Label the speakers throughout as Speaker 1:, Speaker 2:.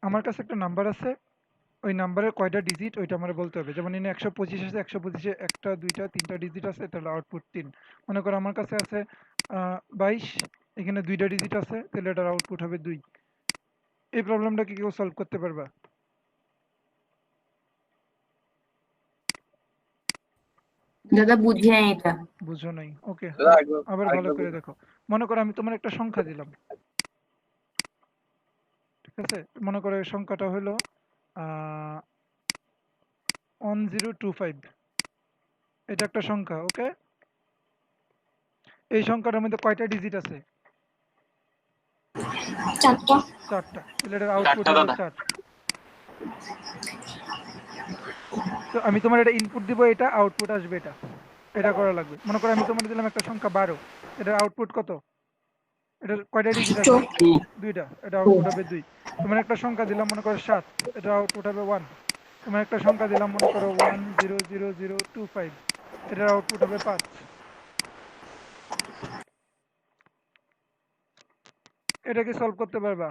Speaker 1: আমার কাছে একটা নাম্বার আছে, ওই নাম্বারের কয়টা ডিজিট ওইটা আমার বলতে হবে। যেমন এখানে 125 আছে, 125 এ একটা দুইটা তিনটা ডিজিট আছে, তাহলে আউটপুট 3। মনে করো আমার কাছে আছে 22, এখানে দুইটা ডিজিট আছে, তাহলে এটার আউটপুট হবে 2। এই প্রবলেমটা কি কেউ সলভ করতে পারবা?
Speaker 2: দাদা বুঝি নাই এটা।
Speaker 1: বুঝো নাই? ওকে,
Speaker 3: দাদা একবার
Speaker 1: আবার ভালো
Speaker 3: আরেকবার
Speaker 1: করে
Speaker 3: বলুন।
Speaker 1: দেখো। মনে করো আমি তোমার একটা সংখ্যা দিলাম, ঠিক আছে? মনে করো এই সংখ্যাটা হলো 1025, এটা একটা সংখ্যা, ওকে? এই সংখ্যাটার মধ্যে কয়টা ডিজিট আছে?
Speaker 2: 4টা।
Speaker 1: 4টা। তাহলে এটার আউটপুট
Speaker 3: চারটা
Speaker 1: হবে
Speaker 3: দাদা।
Speaker 1: 4। তো আমি তোমার এটা ইনপুট দিব, এটা আউটপুট আসবে, এটা এটা করা লাগবে। মনে করো আমি তোমার দিলাম একটা সংখ্যা 12, এটার আউটপুট কত? এটার কয়টা ডিজিট আছে?
Speaker 2: 2।
Speaker 1: দুইটা, এটা আউটপুট হবে 2। তোমার একটা সংখ্যা দিলাম মনে করো 7, এটা আউটপুট হবে 1। তোমার একটা সংখ্যা দিলাম মনে করো 100025, এটার আউটপুট হবে 5। এটা কি সলভ করতে পারবা?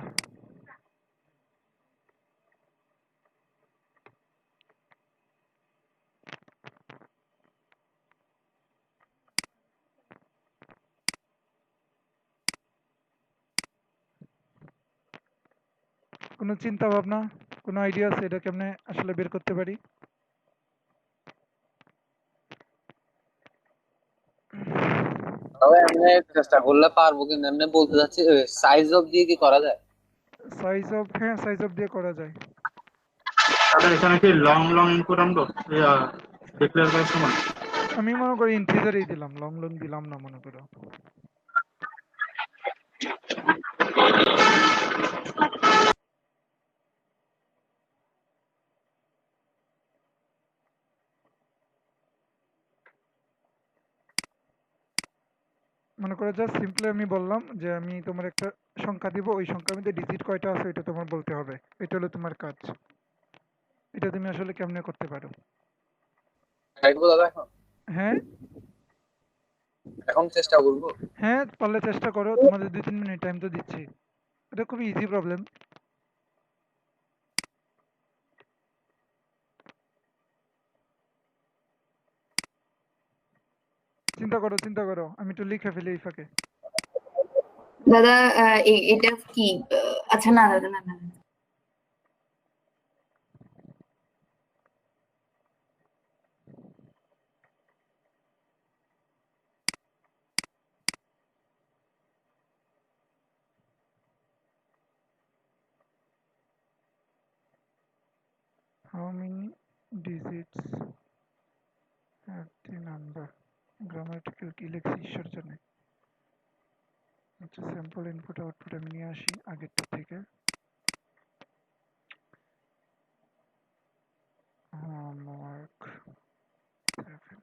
Speaker 1: কোনো চিন্তা ভাবনা, কোনো আইডিয়া আছে এটা কেমনে আসলে বের করতে পারি?
Speaker 3: তবে এমনি চেষ্টা করলে পারবো, কিন্তু এমনি বলতে চাচ্ছি সাইজ অফ দিয়ে কি করা যায়?
Speaker 1: সাইজ অফ, হ্যাঁ সাইজ অফ দিয়ে করা যায়।
Speaker 4: তাহলে এখানে কি লং লং ইনপুট আনবো ডিক্লেয়ার করার সময়?
Speaker 1: আমি মনে করি ইন্টিজারই দিলাম, লং লং দিলাম না মনে করো। মনে করো জাস্ট সিম্পলি আমি বললাম যে আমি তোমার একটা সংখ্যা দিব, ওই সংখ্যার মধ্যে ডিজিট কয়টা আছে এটা তোমার বলতে হবে। এটা হলো তোমার কাজ। এটা তুমি আসলে কেমনে করতে পারো?
Speaker 3: দেখবো দাদা এখন।
Speaker 1: হ্যাঁ,
Speaker 3: এখন চেষ্টা করবো।
Speaker 1: হ্যাঁ পারলে চেষ্টা করো, তোমাদের 2-3 মিনিট টাইম তো দিচ্ছি। এটা খুবই ইজি প্রবলেম। চিন্তা করো, চিন্তা করো, আমি একটু লিখে ফেলি এই ফাঁকে।
Speaker 2: দাদা এটা কি আচ্ছা না দাদা, না না।
Speaker 1: How many digits have the number, grammatical কি লিখছি ঈশ্বর জানে। আচ্ছা, স্যাম্পল ইনপুট আউটপুট আমি নিয়ে আসি আগেরটা থেকে। হোমওয়ার্ক 7।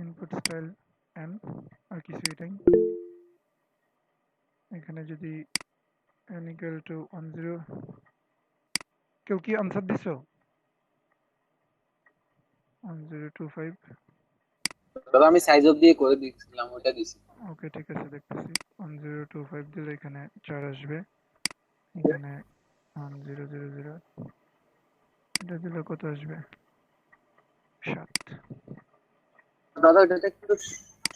Speaker 1: ইনপুট স্টাইল এন, আর কিছু এটাই। এখানে যদি n equal to 10, কেউ কি আনসার দিছো? 1025।
Speaker 3: দাদা আমি সাইজ অফ দিয়ে করে দিচ্ছিলাম, ওটা দিছি।
Speaker 1: ওকে ঠিক আছে, দেখতেছি। 1025 দিলে এখানে 4 আসবে, এখানে 1000, এটা দিলে কত আসবে? 7।
Speaker 3: দাদা এটাতে একটু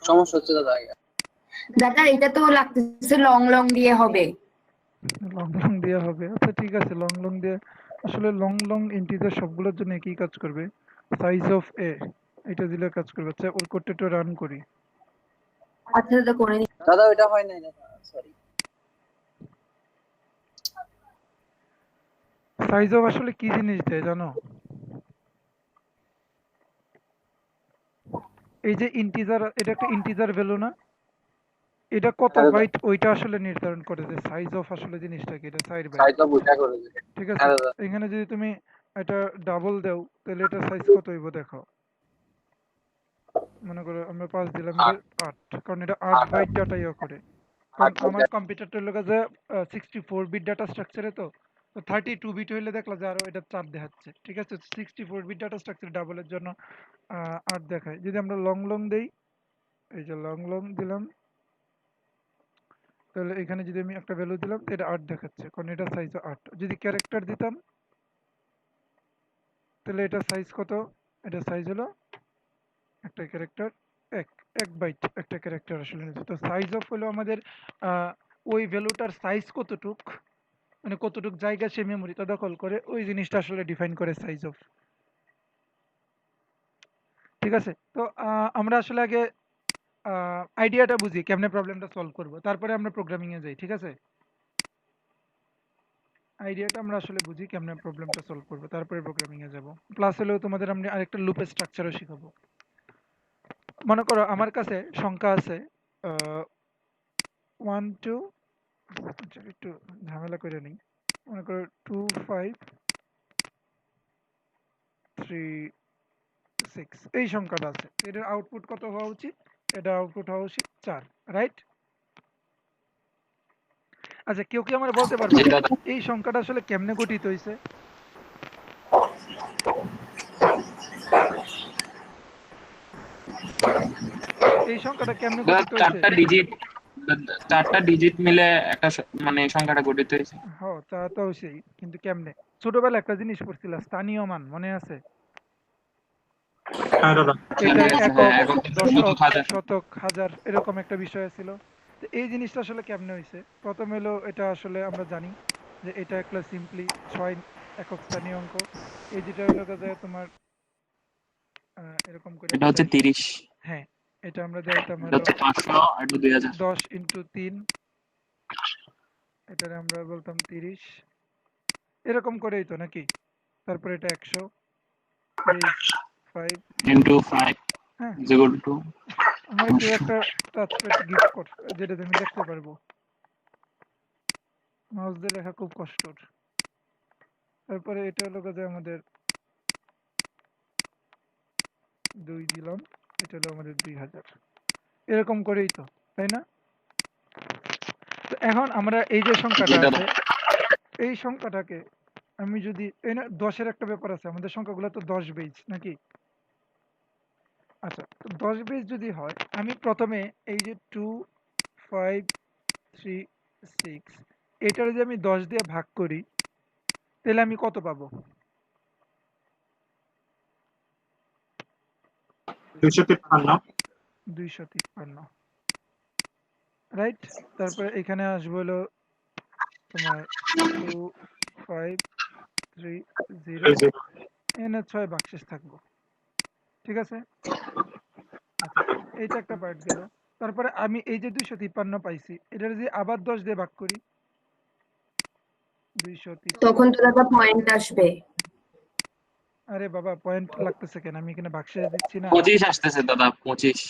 Speaker 3: সমস্যা হচ্ছে দাদা।
Speaker 2: দাদা এটা তো লাগতেছে লং লং দিয়ে হবে।
Speaker 1: লং লং দিয়ে হবে? আচ্ছা ঠিক আছে, লং লং দিয়ে। আসলে লং লং ইন্টিজার সবগুলোর জন্য একই কাজ করবে। সাইজ অফ এ, এটা দিলে কাজ করবে। আচ্ছা ওর কোডটা একটু রান করি।
Speaker 2: আচ্ছা দাদা করে দিন।
Speaker 3: দাদা ওটা হয় নাই দাদা, সরি।
Speaker 1: সাইজ অফ আসলে কি জিনিস দেয় জানো? এই যে ইন্টিজার, এটা একটা ইন্টিজার ভ্যালু না? এটা কত
Speaker 3: হ্যাঁ দাদা,
Speaker 1: বাইট ওইটা আসলে নির্ধারণ করে যে সাইজ অফ আসলে জিনিসটা কি, এটা 4 বাইট।
Speaker 3: সাইজ অফ ওইটা করে দিবে।
Speaker 1: ঠিক আছে?
Speaker 3: হ্যাঁ দাদা।
Speaker 1: এখানে যদি তুমি এটা ডাবল দাও তাহলে এটা সাইজ কত হইব দেখো। মনে করো আমরা 5 দিলাম, এটা 8, কারণ এটা 8 বাইট ডাটা ইয়ে করে। কারণ আমার কম্পিউটারটা হলো যে 64 বিট ডাটা স্ট্রাকচারে, তো 32 বিট হইলে দেখলা যে আরো এটা 4 দেখাচ্ছে। ঠিক আছে, 64 বিট ডাটা স্ট্রাকচার ডাবলের জন্য 8 দেখায়। যদি আমরা লং লং দেই, এই যে লং লং দিলাম, তাহলে এখানে যদি আমি একটা ভ্যালু দিলাম তো এটা 8 দেখাচ্ছে, কারণ এটা সাইজ 8। যদি ক্যারেক্টার দিতাম তাহলে এটা সাইজ কত, এটা সাইজ হলো একটা ক্যারেক্টার এক এক বাইট একটা ক্যারেক্টার আসলে নিচ্ছে। তো সাইজ অফ হলো আমাদের ওই ভ্যালুটার সাইজ কতটুক, মানে কতটুক জায়গা সে মেমোরিটা দখল করে, ওই জিনিসটা আসলে ডিফাইন করে সাইজ অফ। ঠিক আছে, তো আমরা আসলে আগে আইডিয়াটা বুঝি কেমনে প্রবলেমটা সলভ করব, তারপরে আমরা প্রোগ্রামিং এ যাই। ঠিক আছে, আইডিয়াটা আমরা আসলে বুঝি কেমনে প্রবলেমটা সলভ করব, তারপরে প্রোগ্রামিং এ যাব। প্লাস হলেও তোমাদের আমরা আরেকটা লুপের স্ট্রাকচারও শিখাবো। মনে করো আমার কাছে সংখ্যা আছে 1 2, আচ্ছা একটু ঝামেলা করে নেই। মনে করো 2 5 3 6, এই সংখ্যাটা আছে। এটার আউটপুট কত হওয়া উচিত? এটা আউটপুট হওয়া উচিত 4, রাইট? আচ্ছা, কেউ কি আমার বলতে পারবে
Speaker 5: জি দাদা।
Speaker 1: এই সংখ্যাটা আসলে কেমনে গঠিত হয়েছে? এই সংখ্যাটা কেমনে
Speaker 5: দাদা,
Speaker 1: গঠিত হয়েছে?
Speaker 5: চারটা ডিজিট মিলে একটা মানে সংখ্যাটা গঠিত হয়েছে।
Speaker 1: হ্যাঁ, তা তো সেই, কিন্তু কেমনে? ছোটবেলায় একটা জিনিস পড়ছিলাম, স্থানীয় মান, মনে আছে?
Speaker 4: হ্যাঁ দাদা।
Speaker 1: এটার
Speaker 5: হ্যাঁ,
Speaker 1: একক,
Speaker 5: একক,
Speaker 1: দশক,
Speaker 5: হাজার।
Speaker 1: শতক, হাজার এরকম একটা বিষয় ছিল। তো এই জিনিসটা আসলে কেমনে হয়েছে? প্রথম হলো এটা আসলে আমরা জানি যে এটা একটা সিম্পলি 6 একক স্থানীয় অঙ্ক। এই যেটা হলো যে তোমার এরকম করে
Speaker 5: এটা
Speaker 1: আমরা
Speaker 5: হচ্ছে
Speaker 1: দেই।
Speaker 5: 30,
Speaker 1: হ্যাঁ, এটা আমরা দেইতাম
Speaker 5: এটা
Speaker 1: হলো
Speaker 5: হচ্ছে 500, এটা 2000।
Speaker 1: 10 ইন্টু 3, এটারে আমরা বলতাম 30, এরকম করেই তো নাকি? তারপরে এটা 100 বেস 5।
Speaker 5: ইন্টু 5
Speaker 1: হ্যাঁ,
Speaker 5: is equal to
Speaker 1: আমার কেউ একটা টাচপ্যাড গিফট কর যেটাতে আমি দেখতে পারবো। মাউস দিয়ে লেখা খুব কষ্টর। তারপরে এটা হলো যে আমাদের 2 দিলাম, এটা হলো আমাদের 2000, এরকম করেই তো, তাই না? তো এখন আমরা এই যে সংখ্যাটা আছে, এই সংখ্যাটাকে আমি যদি এই না 10-এর একটা ব্যাপার আছে, আমাদের সংখ্যাগুলো তো 10 বেজ নাকি? আচ্ছা, তো 10 বেজ যদি হয়, আমি প্রথমে এই যে 2 5 3 6, এটার যদি আমি 10 দিয়ে ভাগ করি তাহলে আমি কত পাবো?
Speaker 4: 253।
Speaker 1: 253, রাইট? তারপরে এখানে আসবে হলো তোমার 2 5 3 0, এখানে 6 বাক্সেস থাকবো। ঠিক আছে, আচ্ছা, এইটা একটা পার্ট গেল। তারপরে আমি এই যে 253 পাইছি, এটা যদি আবার 10 দিয়ে ভাগ করি, 253।
Speaker 2: তখন তো দাদা পয়েন্ট আসবে।
Speaker 1: আরে বাবা, পয়েন্ট লাগতেছে কেন? আমি এখানে বাক্সেস দিচ্ছি না।
Speaker 5: 25 আসতেছে দাদা, 25।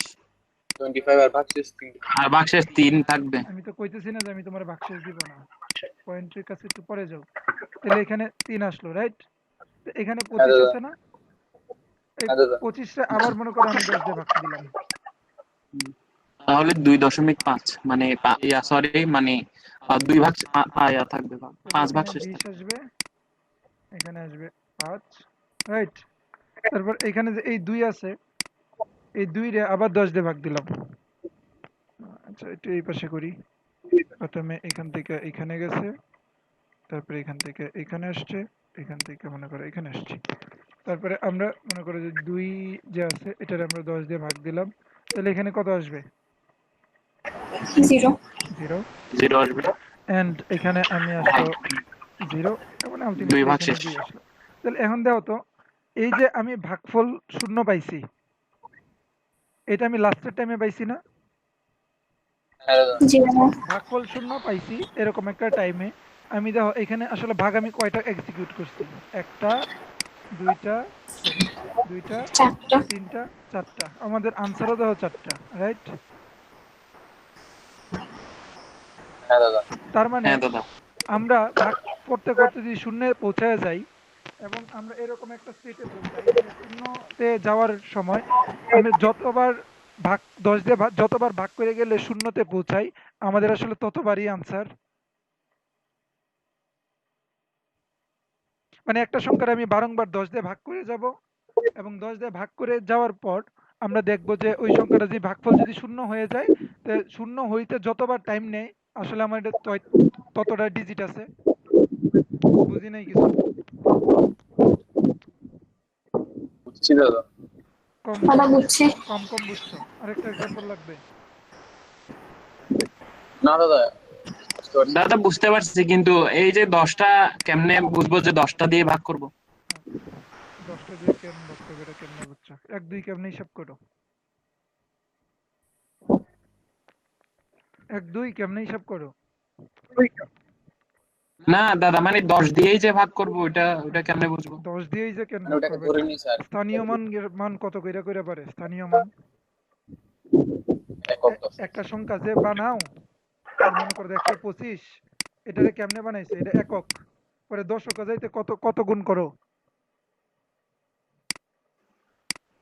Speaker 3: 25 আর ভাগশেষ 3।
Speaker 5: আর বাক্সের 3 থাকবে।
Speaker 1: আমি তো কইতেছি না যে আমি তোমার বাক্সেস দিব না, পয়েন্টের কাছে একটু পরে যাও। তাহলে এখানে 3 আসলো, রাইট? এখানে
Speaker 3: হ্যাঁ
Speaker 1: 25
Speaker 3: দাদা।
Speaker 1: আছে না? এই
Speaker 3: হ্যাঁ দাদা।
Speaker 1: 25টা আবার মনে করো আমি 10 দিয়ে ভাগ দিলাম।
Speaker 5: তাহলে 2.5 মানে সরি, মানে 2 ভাগ ইয়া থাকবে, 5 ভাগ
Speaker 1: এখানে
Speaker 5: শেষ
Speaker 1: 20
Speaker 5: থাকবে।
Speaker 1: আসবে, এখানে আসবে 5, রাইট? তারপর এখানে যে এই 2 আছে, এই 2 রে আবার 10 দিয়ে ভাগ দিলাম। আচ্ছা, একটু এই পাশে করি। প্রথমে এখান থেকে এখানে গেছে, তারপরে এখান থেকে এখানে আসছে, এখান থেকে মনে করো এখানে আসছে। তারপরে আমরা মনে করো যে 2 যে আছে এটার আমরা 10 দিয়ে ভাগ দিলাম, তাহলে এখানে কত আসবে?
Speaker 2: 0
Speaker 1: 0।
Speaker 5: 0 আসবে।
Speaker 1: এন্ড এখানে আমি আসলো 0, এবং
Speaker 5: 2
Speaker 1: আলটিমেটলি
Speaker 5: ভাগ
Speaker 1: এখানে
Speaker 5: শেষ।
Speaker 1: 2 আসলো। তাহলে এখন দেখো তো, এই যে আমি ভাগফল 0 পাইছি, এটা আমি লাস্টের টাইমে পাইছি না?
Speaker 3: হ্যাঁ দাদা।
Speaker 2: জি দাদা।
Speaker 1: ভাগফল 0 পাইছি এরকম একটা টাইমে, আমি দেখো এখানে আসলে ভাগ আমি কয়টা এক্সিকিউট করছি? একটা, দুইটা, সরি, দুইটা,
Speaker 2: 4টা।
Speaker 1: তিনটা, 4টা। আমাদের আনসারও দেখো 4টা, রাইট?
Speaker 3: হ্যাঁ দাদা।
Speaker 1: তার মানে
Speaker 5: হ্যাঁ দাদা।
Speaker 1: আমরা ভাগ করতে করতে যদি শূন্যে পৌঁছায় যাই, এবং আমরা এরকম একটা স্টেটে পৌঁছাই যে শূন্যতে যাওয়ার সময় আমি যতবার ভাগ 10 দিয়ে যতবার ভাগ করে গেলে শূন্যতে পৌঁছাই আমাদের আসলে ততবারই আনসার। মানে একটা সংখ্যার আমি বারংবার 10 দিয়ে ভাগ করে যাব এবং 10 দিয়ে ভাগ করে যাওয়ার পর আমরা দেখব যে ওই সংখ্যাটা যদি ভাগফল যদি শূন্য হয়ে যায়, তো শূন্য হইতে যতবার টাইম নেয় আসলে আমার এটা ততটা ডিজিট আছে। বুঝি নাই কিছু?
Speaker 3: বুঝছি দাদা।
Speaker 1: কম
Speaker 2: দাদা
Speaker 1: কম
Speaker 2: বুঝছি।
Speaker 1: কম কম বুঝছো? আরেকটা এক্সাম্পল লাগবে?
Speaker 3: না দাদা, বুঝতে পারছি।
Speaker 5: দাদা বুঝতে পারছি, কিন্তু এই যে 10টা কেমনে বুঝবো যে 10টা দিয়ে ভাগ করব?
Speaker 1: আচ্ছা, 10টা দিয়ে কেমন ভাগ করবে এটা কেমনে বুঝছো? 1 2 কেমনে হিসাব করো? 1 2 কেমনে হিসাব করো?
Speaker 5: না দাদা, মানে 10 দিয়েই যে ভাগ করব ওটা ওটা কেমনে বুঝবো?
Speaker 1: 10 দিয়েই যে কেন
Speaker 3: মানে
Speaker 1: ভাগ
Speaker 3: ওটাকে
Speaker 1: করবে?
Speaker 3: ধরে নিই স্যার,
Speaker 1: স্থানীয় মান কত কইরা কইরা পারে স্থানীয় মান?
Speaker 3: একক 10।
Speaker 1: একটা সংখ্যা যে বানাও, আর মনে করো 125, এটারে কেমনে বানাইছে? এটা একক। পরে দশক যাইতে কত কত গুণ করো?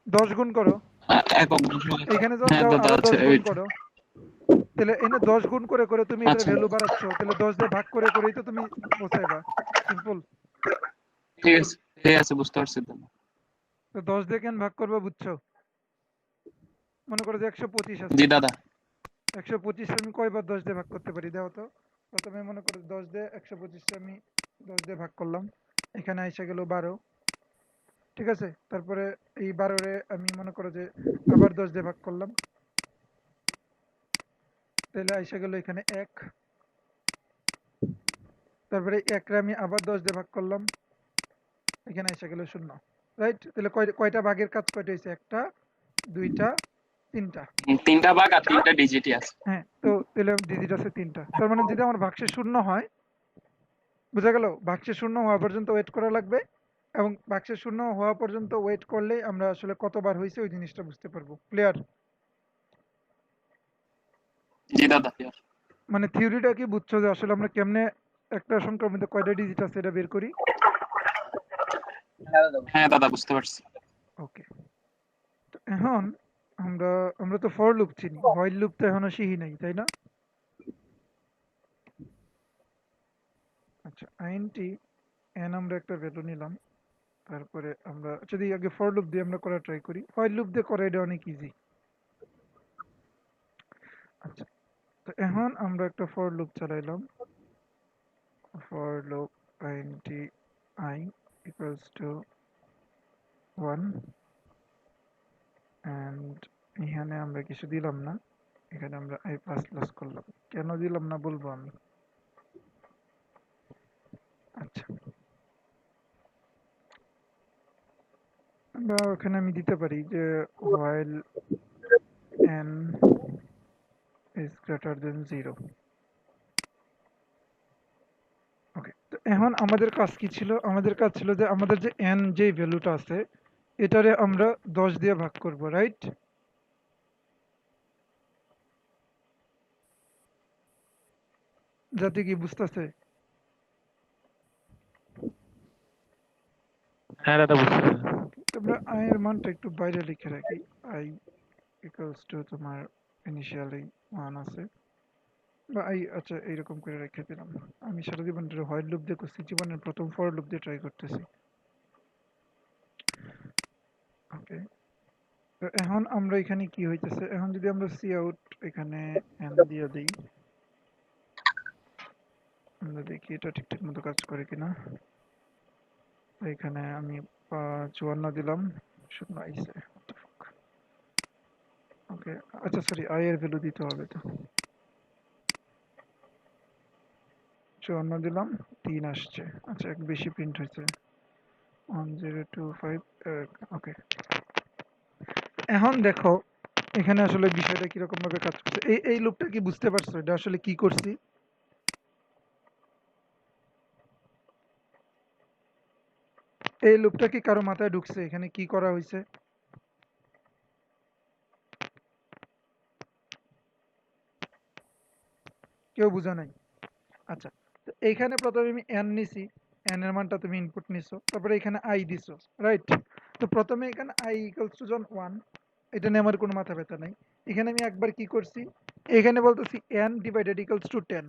Speaker 1: 10 গুণ করো।
Speaker 5: একক বুঝবো।
Speaker 1: এইখানে যখন
Speaker 5: হ্যাঁ
Speaker 1: যাও
Speaker 5: দাদা,
Speaker 1: আরো
Speaker 5: আচ্ছা
Speaker 1: 10 গুণ করো। তাহলে এনে 10 গুণ করে করে তুমি এটার
Speaker 5: আচ্ছা,
Speaker 1: ভ্যালু বাড়াচ্ছ, তাহলে 10 দিয়ে ভাগ করে করেই তো তুমি পৌঁছাইবা। সিম্পল।
Speaker 5: ঠিক আছে, ঠিক আছে, বুঝতে পারছি দাদা।
Speaker 1: তো 10 দিয়ে কেন ভাগ করবে বুঝছো? মনে করো যে 125 আছে।
Speaker 5: জি দাদা।
Speaker 1: 125 আমি কয়বার 10 দিয়ে ভাগ করতে পারি দাও তো? প্রথমে মনে করো 10 দিয়ে 125 আমি 10 দিয়ে ভাগ করলাম, এখানে আইসা গেল 12। ঠিক আছে, তারপরে এই 12 রে আমি মনে করো যে আবার 10 দিয়ে ভাগ করলাম, তাহলে আইসা গেল এখানে 1। তারপরে 1 রে আমি আবার 10 দিয়ে ভাগ করলাম, এখানে আইসা গেল 0। রাইট? তাহলে কয়টা ভাগের কাজ কয়টা হয়েছে? একটা, দুইটা, তিনটা।
Speaker 5: 3টা ভাগ আর 3টা ডিজিটই আছে।
Speaker 1: হ্যাঁ, তো তাহলে ডিজিট আছে 3টা। তার মানে যদি আমার ভাগশেষ শূন্য হয়, বুঝা গেল? ভাগশেষ শূন্য হওয়া পর্যন্ত ওয়েট করা লাগবে, এবং ভাগশেষ শূন্য হওয়া পর্যন্ত ওয়েট করলেই আমরা আসলে কতবার হয়েছে ওই জিনিসটা বুঝতে পারবো। ক্লিয়ার?
Speaker 5: জি দাদা।
Speaker 1: মানে থিওরিটা কি বুঝছো যে আসলে আমরা কেমনে একটা সংখ্যার মধ্যে কয়টা ডিজিট আছে এটা বের করি?
Speaker 3: হ্যাঁ দাদা।
Speaker 5: হ্যাঁ দাদা, বুঝতে পারছি।
Speaker 1: ওকে, তো এখন আমরা আমরা তো ফর লুপ চিনি, হোয়াইল লুপ তো এখনো শিখি নাই, তাই না? আচ্ছা, আইএনটি এন আমরা একটা ভ্যালু নিলাম, তারপরে আমরা যদি আগে ফর লুপ দিয়ে আমরা করা ট্রাই করি, হোয়াইল লুপ দিয়ে করা এটা অনেক ইজি। আচ্ছা, তো এখন আমরা একটা ফর লুপ চালাইলাম, for loop int i equals to 1, and এখানে আমরা কিছু দিলাম না, এখানে আমরা আই প্লাস প্লাস করলাম। কেন দিলাম না বলবো আমি। আচ্ছা, বা ওখানে আমি দিতে পারি যে while n is greater than 0। ওকে, তো এখন আমাদের কাজ কি ছিল? আমাদের কাজ ছিল যে আমাদের যে n যে ভ্যালুটা আছে এটারে আমরা 10 দিয়ে ভাগ করব, রাইট? যাতে কি বুঝতেছে?
Speaker 4: হ্যাঁ দাদা বুঝতে
Speaker 1: আমরা i এর মানটা একটু বাইরে লিখে রাখি। i ইকুয়ালস টু তোমার ইনিশিয়ালি 1 আছে, বা i, আচ্ছা এইরকম করে রেখে দিলাম। আমি সারা জীবন ধরে হোয়াইল লুপ দিয়ে করছি, জীবনের প্রথম ফর লুপ দিয়ে ট্রাই করতেছি। ওকে, তো এখন আমরা এখানে কি হইতেছে, এখন যদি আমরা সি আউট এখানে n দিয়ে দিই, আমরা দেখি এটা ঠিকঠাক মতো কাজ করে কিনা। তো এখানে আমি 54 দিলাম, 0 আইছে। ওকে, আচ্ছা সরি, i এর ভ্যালু দিতে হবে তো। 54 দিলাম, 3 আসছে। আচ্ছা, এক বেশি প্রিন্ট হয়েছে, 1025। ওকে, এখন দেখো এখানে আসলে বিষয়টা কিরকম ভাবে কাজ করছে। এই লুপটা কি বুঝতে পারছো এটা আসলে কি করছি? এই লুপটা কি কারো মাথায় ঢুকছে এখানে কি করা হয়েছে? কেউ বুঝা নাই? আচ্ছা, তো এইখানে প্রথমে আমি n নিছি, n এর মানটা তুমি ইনপুট নিছো, তারপরে এখানে i দিছো, রাইট? তো প্রথমে এখানে i ইকুয়ালস টু যখন 1, এটা নিয়ে আমার কোনো মাথা ব্যথা নাই। এখানে আমি একবার কি করছি, এখানে বলতেছি n ডিভাইডেড ইকুয়ালস টু 10,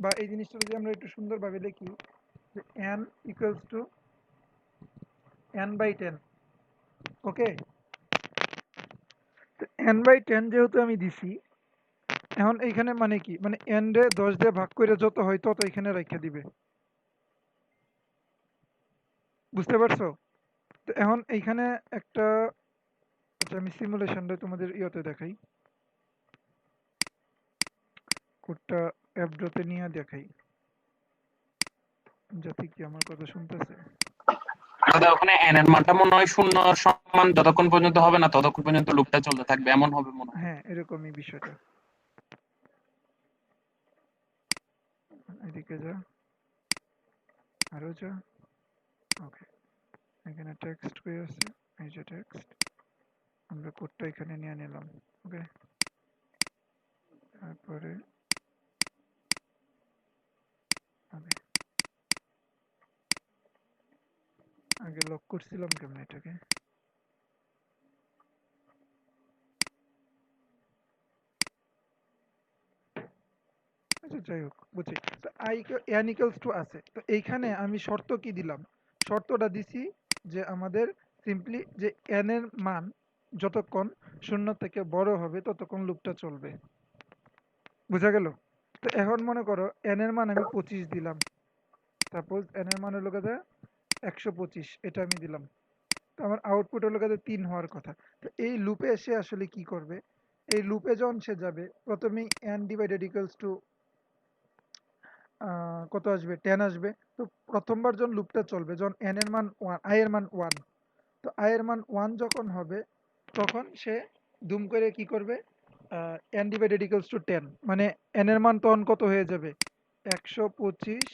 Speaker 1: বা এই জিনিসটা যদি আমরা একটু সুন্দরভাবে লিখি যে n equals to n by 10, okay? তো n বাই 10 যেহেতু আমি দিছি, এখন এইখানে মানে কি, মানে n রে 10 দিয়ে ভাগ করে যত হয় তত এখানে রেখে দিবে, বুঝতে পারছো? তো এখন এইখানে একটা, আচ্ছা আমি সিমুলেশনটা তোমাদের ইয়েতে দেখাই, কোডটা অ্যাপড্রতে নিয়ে দেখাই যাতে কি আমার কথা শুনতেছে।
Speaker 5: দাদা ওখানে n এর মানটা মনে হয় 0 সমান যতক্ষণ পর্যন্ত হবে না ততক্ষণ পর্যন্ত লুপটা চলতে থাকবে, এমন হবে মনে হয়।
Speaker 1: হ্যাঁ এরকমই বিষয়টা। এদিকে যা, আরো যা, ওকে। এখানে টেক্সট হয়ে আছে, এই যে টেক্সট, আমরা কোডটা এখানে নিয়ে নিলাম, ওকে। তারপরে ওকে, আগে লক করছিলাম কেমন এটাকে, আচ্ছা যাই হোক বুঝছি। তো আই n ইকুয়ালস টু আছে, তো এইখানে আমি শর্ত কি দিলাম, শর্তটা দিছি যে আমাদের সিম্পলি যে n এর মান যতক্ষণ 0 থেকে বড় হবে ততক্ষণ লুপটা চলবে, বুঝা গেল? তো এখন মনে করো n এর মান আমি 25 দিলাম, সাপোজ n এর মান হলো কত, 125, এটা আমি দিলাম। তো আমার আউটপুট হলো কত, 3 হওয়ার কথা। তো এই লুপে এসে আসলে কি করবে, এই লুপে যখন সে যাবে প্রথমেই n ডিভাইডেড ইকুয়ালস টু কত আসবে, 10 আসবে। তো প্রথমবার যখন লুপটা চলবে, যখন n এর মান 1, i এর মান 1, তো i এর মান 1 যখন হবে তখন সে দুম করে কি করবে, n ডিভাইডেড ইকুয়ালস টু 10, মানে n এর মান তখন কত হয়ে যাবে, 125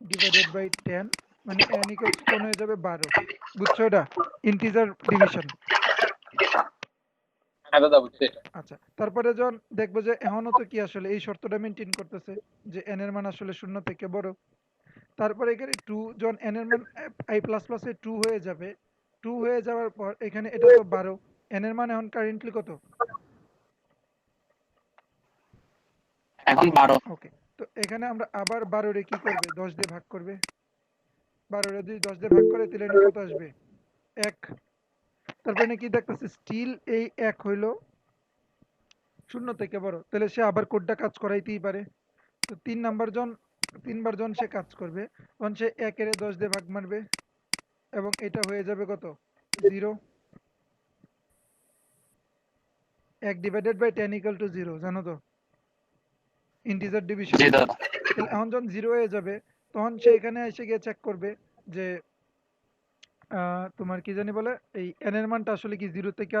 Speaker 1: ডিভাইডেড বাই 10, মানে n ইকুয়ালস টু হয়ে যাবে 12, বুঝছো? এটা ইন্টিজার ডিভিশন।
Speaker 3: হ্যাঁ দাদা বুঝছি এটা।
Speaker 1: আচ্ছা, তারপরে যখন দেখবো যে এখনো তো কি আসলে এই শর্তটা মেনটেন করতেছে যে n এর মান আসলে 0 থেকে বড়, তারপরে এখানে 2, যখন n এর মান i প্লাস প্লাসে 2 হয়ে যাবে, 2 হয়ে যাওয়ার পর এখানে এটা তো 12, n এর মান এখন কারেন্টলি কত,
Speaker 5: এখন 12।
Speaker 1: ওকে। তো এখানে আমরা আবার 12 রে কি করবে, 10 দিয়ে ভাগ করবে, 12 রে যদি 10 দিয়ে ভাগ করে তাহলে এখানে কত আসবে, 1। তারপরে কি দেখতেছে স্টিল এই 1 হইলো 0 থেকে বড়, তাহলে সে আবার কোডটা কাজ করাইতেই পারে। তো 3 জন 3বার জন সে কাজ করবে, তখন সে 1 এর 10 দিয়ে ভাগ মারবে এবং এটা হয়ে যাবে কত, 0। 1 ডিভাইডেড বাই 10 ইকুয়াল টু 0, জানো তো ইন্টিজার ডিভিশন।
Speaker 5: জি দাদা।
Speaker 1: তাহলে এখন যখন 0 হয়ে যাবে তখন সে এখানে এসে গিয়ে চেক করবে যে তোমার কি জানি বলে, এই n এর মানটা আসলে কি 0 থেকে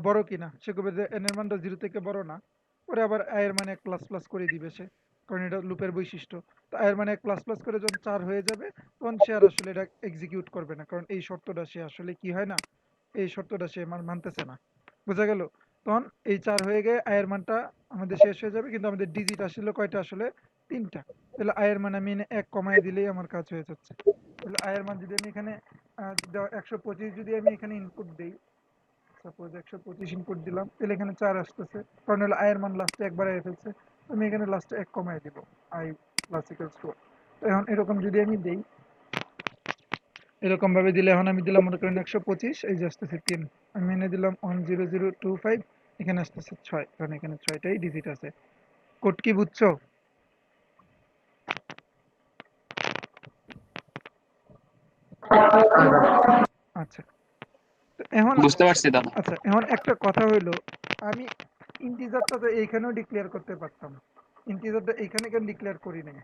Speaker 1: বড় কিনা, সে করবে যে n এর মানটা 0 থেকে বড় না, পরে আবার i এর মানে 1 প্লাস প্লাস করে দিবে সে, কারণ এটা লুপের বৈশিষ্ট্য। তো i এর মানে 1 প্লাস প্লাস করে যখন 4 হয়ে যাবে তখন সে আর আসলে এটা এক্সিকিউট করবে না, কারণ এই শর্তটা সে আসলে কি হয় না, এই শর্তটা সে মানতেছে না, বোঝা গেল? তখন এই 4 হয়ে গিয়ে i এর মানটা আমাদের শেষ হয়ে যাবে, কিন্তু আমাদের ডিজিট আসলে কয়টা, আসলে 3টা। তাহলে i এর মান আমি 1 কমায় দিলেই আমার কাজ হয়ে যাচ্ছে। তাহলে i এর মান যদি আমি এখানে 125 যদি আমি এখানে ইনপুট দিই, সাপোজ 125 ইনপুট দিলাম, তাহলে এখানে 4 আসতেছে, কারণ হলো i এর মান লাস্টে একবার এসে ফেলছে, আমি এখানে লাস্টে 1 কমায় দিব, i প্লাস ইকুয়ালস টু। তো এখন এরকম যদি আমি দেই, এরকম ভাবে দিলে এখন আমি দিলাম মনে করেন 125, এই যে আসতেছে 3, আমি এনে দিলাম 10025, এখানে আসতেছে 6, কারণ এখানে 6টাই ডিজিট আছে। কোড কি বুঝছো? আচ্ছা, তো এখন
Speaker 5: বুঝতে পারছি দাদা।
Speaker 1: আচ্ছা এখন একটা কথা হইলো, আমি ইন্টিজারটা তো এইখানেও ডিক্লেয়ার করতে পারতাম, ইন্টিজারটা এইখানে কেন ডিক্লেয়ার করি নাই,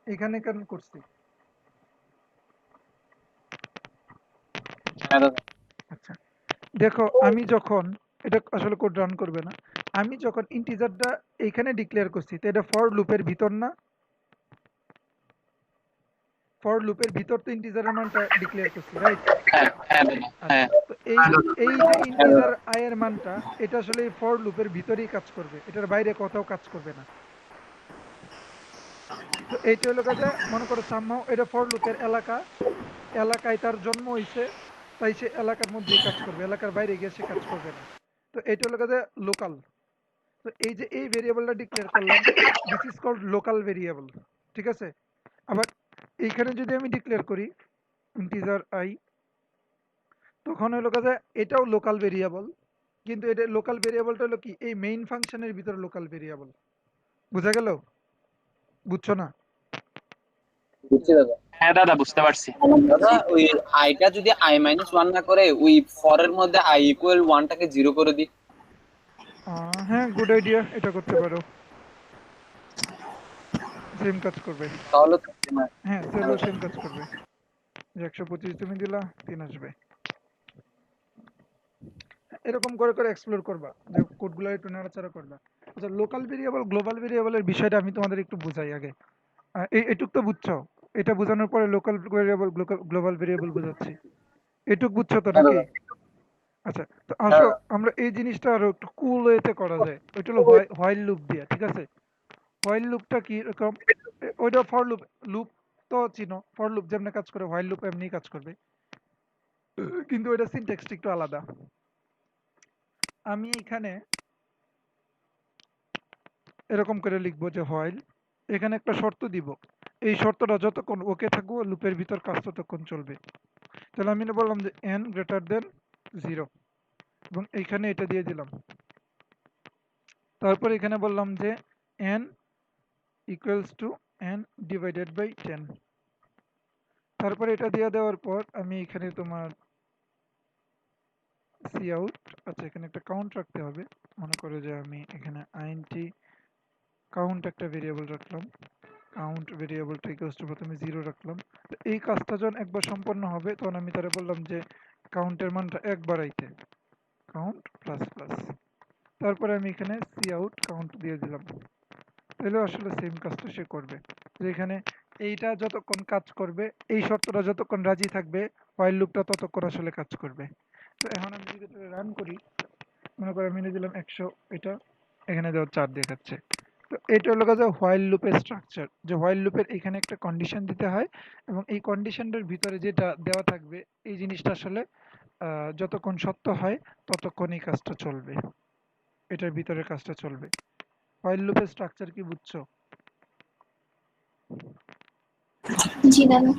Speaker 1: এখানে কেন করছি?
Speaker 3: হ্যাঁ দাদা।
Speaker 1: আচ্ছা দেখো, আমি যখন এটা আসলে কোড রান করবে না, আমি যখন ইন্টিজারটা এইখানে ডিক্লেয়ার করছি, তো এটা ফর লুপের ভিতর না, ফর লুপের ভিতর তো ইন্টিজারের মানটা ডিক্লেয়ার করছি, রাইট?
Speaker 5: হ্যাঁ হ্যাঁ দাদা হ্যাঁ।
Speaker 1: তো এই এই যে ইন্টিজার i এর মানটা, এটা আসলে ফর লুপের ভিতরেই কাজ করবে, এটার বাইরে কোথাও কাজ করবে না। তো এইটা হলো কাজে মনে করো সামহাও এটা ফর লুপের এলাকা, এলাকায় তার জন্ম হইছে, তাই সে এলাকার মধ্যেই কাজ করবে, এলাকার বাইরে গিয়ে সে কাজ করবে না। তো এইটা হলো কাজে লোকাল। তো এই যে এই ভেরিয়েবলটা ডিক্লেয়ার করলাম, this is called local variable, ঠিক আছে। আবার এইখানে যদি আমি ডিক্লেয়ার করি ইন্টিজার আই, তখন হলো কাজে এটাও লোকাল ভেরিয়েবল, কিন্তু এটা লোকাল ভেরিয়েবলটা হলো কি এই মেইন ফাংশনের ভিতরে লোকাল ভেরিয়েবল। বুঝা গেল? বুঝছো না?
Speaker 3: বুঝছি দাদা।
Speaker 5: হ্যাঁ দাদা বুঝতে পারছি।
Speaker 3: দাদা ওই আইটা যদি i-1 না করে ওই ফর এর মধ্যে i ইকুয়াল 1 টাকে 0 করে দিই,
Speaker 1: হ্যাঁ, গুড আইডিয়া, এটা করতে পারো, সেম কাজ করবে।
Speaker 3: তাহলে তো
Speaker 1: হ্যাঁ, সেলও সেম কাজ করবে। যে 125 তুমি দিলা, 3 আসবে। এরকম করে করে এক্সপ্লোর করবা, যে কোডগুলো একটু নাড়াচাড়া করবা। আচ্ছা, লোকাল ভেরিয়েবল গ্লোবাল ভেরিয়েবলের বিষয়টা আমি তোমাদের একটু বুঝাই আগে। এইটুক তো বুঝছো? এটা বোঝানোর পরে লোকাল ভেরিয়েবল গ্লোবাল ভেরিয়েবল বোঝাচ্ছি। এটুক বুঝছো তো নাকি? আচ্ছা, তো আসো আমরা এই জিনিসটা আরো একটু কুল ওয়েতে করা যায়। ওইটা হলো হোয়াইল লুপ দিয়ে, ঠিক আছে। হোয়াইল লুপটা কি রকম? ওইটা ফর লুপ। লুপ তো চিনো, ফর লুপ যেমনি কাজ করে হোয়াইল লুপ এমনি কাজ করবে, কিন্তু ওইটা সিনট্যাক্সটা একটু আলাদা। আমি এখানে এরকম করে লিখবো যে হোয়াইল, এখানে একটা শর্ত দিব, এই শর্তটা যতক্ষণ ওকে থাকবো লুপের ভিতর কাজ ততক্ষণ চলবে। তাহলে আমি বললাম যে n গ্রেটার দেন 0, এবং এইখানে এটা দিয়ে দিলাম। তারপর এখানে বললাম যে n equals to n divided by 10। তারপর এটা দিয়ে দেওয়ার পর আমি এখানে তোমার সি আউট, আচ্ছা এখানে একটা কাউন্ট রাখতে হবে। মনে করো যে আমি এখানে int কাউন্ট একটা ভেরিয়েবল রাখলাম, কাউন্ট ভেরিয়েবলটা ইকুয়ালস টু প্রথমে 0 রাখলাম। তো এই কাজটা যখন একবার সম্পন্ন হবে তখন আমি তারা বললাম যে কাউন্টের মানটা 1 বাড়াইতে, কাউন্ট প্লাস প্লাস। তারপরে আমি এখানে সি আউট কাউন্ট দিয়ে দিলাম। তাহলে আসলে সেম কাজটা সে করবে, যে এখানে এইটা যতক্ষণ কাজ করবে, এই শর্তটা যতক্ষণ রাজি থাকবে, হোয়াইল লুপটা ততক্ষণ আসলে কাজ করবে। তো এখন আমি যদি রান করি, মনে করো আমি দিলাম 100, এটা এখানে দেওয়া 4 দেখাচ্ছে। তো এটা হলো কাজে হোয়াইল লুপের স্ট্রাকচার, যে হোয়াইল লুপের এখানে একটা কন্ডিশন দিতে হয়, এবং এই কন্ডিশনটার ভিতরে যেটা দেওয়া থাকবে এই জিনিসটা আসলে যতক্ষণ সত্য হয় ততক্ষণ এই কাজটা চলবে, এটার ভিতরে কাজটা চলবে। হোয়াইল লুপের স্ট্রাকচার কি বুঝছো?
Speaker 2: জি দাদা।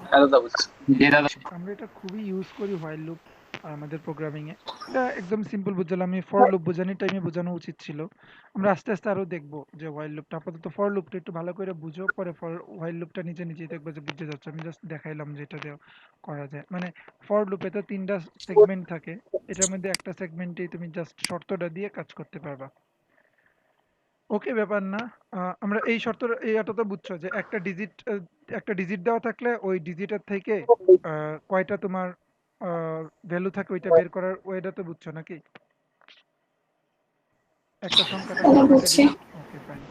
Speaker 3: হ্যাঁ দাদা বুঝছি।
Speaker 5: জি দাদা।
Speaker 1: আমরা এটা খুবই ইউজ করি হোয়াইল লুপ আমাদের প্রোগ্রামিং এ। এটা একদম সিম্পল বুঝলাম, আমি ফর লুপ বোঝানোর টাইমে বোঝানো উচিত ছিল। আমরা আস্তে আস্তে আরো দেখবো যে হোয়াইল লুপটা, আপাতত ফর লুপটা একটু ভালো করে বুঝো, পরে ফর হোয়াইল লুপটা নিজে নিজেই দেখবে যে বুঝে যাচ্ছে। আমি জাস্ট দেখাইলাম যে এটা দিয়ে করা যায়। মানে ফর লুপে তো 3টা সেগমেন্ট থাকে, এটার মধ্যে একটা সেগমেন্টেই তুমি জাস্ট শর্তটা দিয়ে কাজ করতে পারবা। ওকে, ব্যাপার না। আমরা এই শর্ত এইটা তো বুঝছো যে একটা ডিজিট দেওয়া থাকলে ওই ডিজিটের থেকে কয়টা তোমার ভ্যালু থাকে ওইটা বের করার ওয়েটা তো বুঝছো নাকি? একটা সংখ্যা থাকলে
Speaker 2: দাদা
Speaker 1: কয়টা
Speaker 2: বুঝছি।
Speaker 1: ডিজিট? ওকে, ফাইন।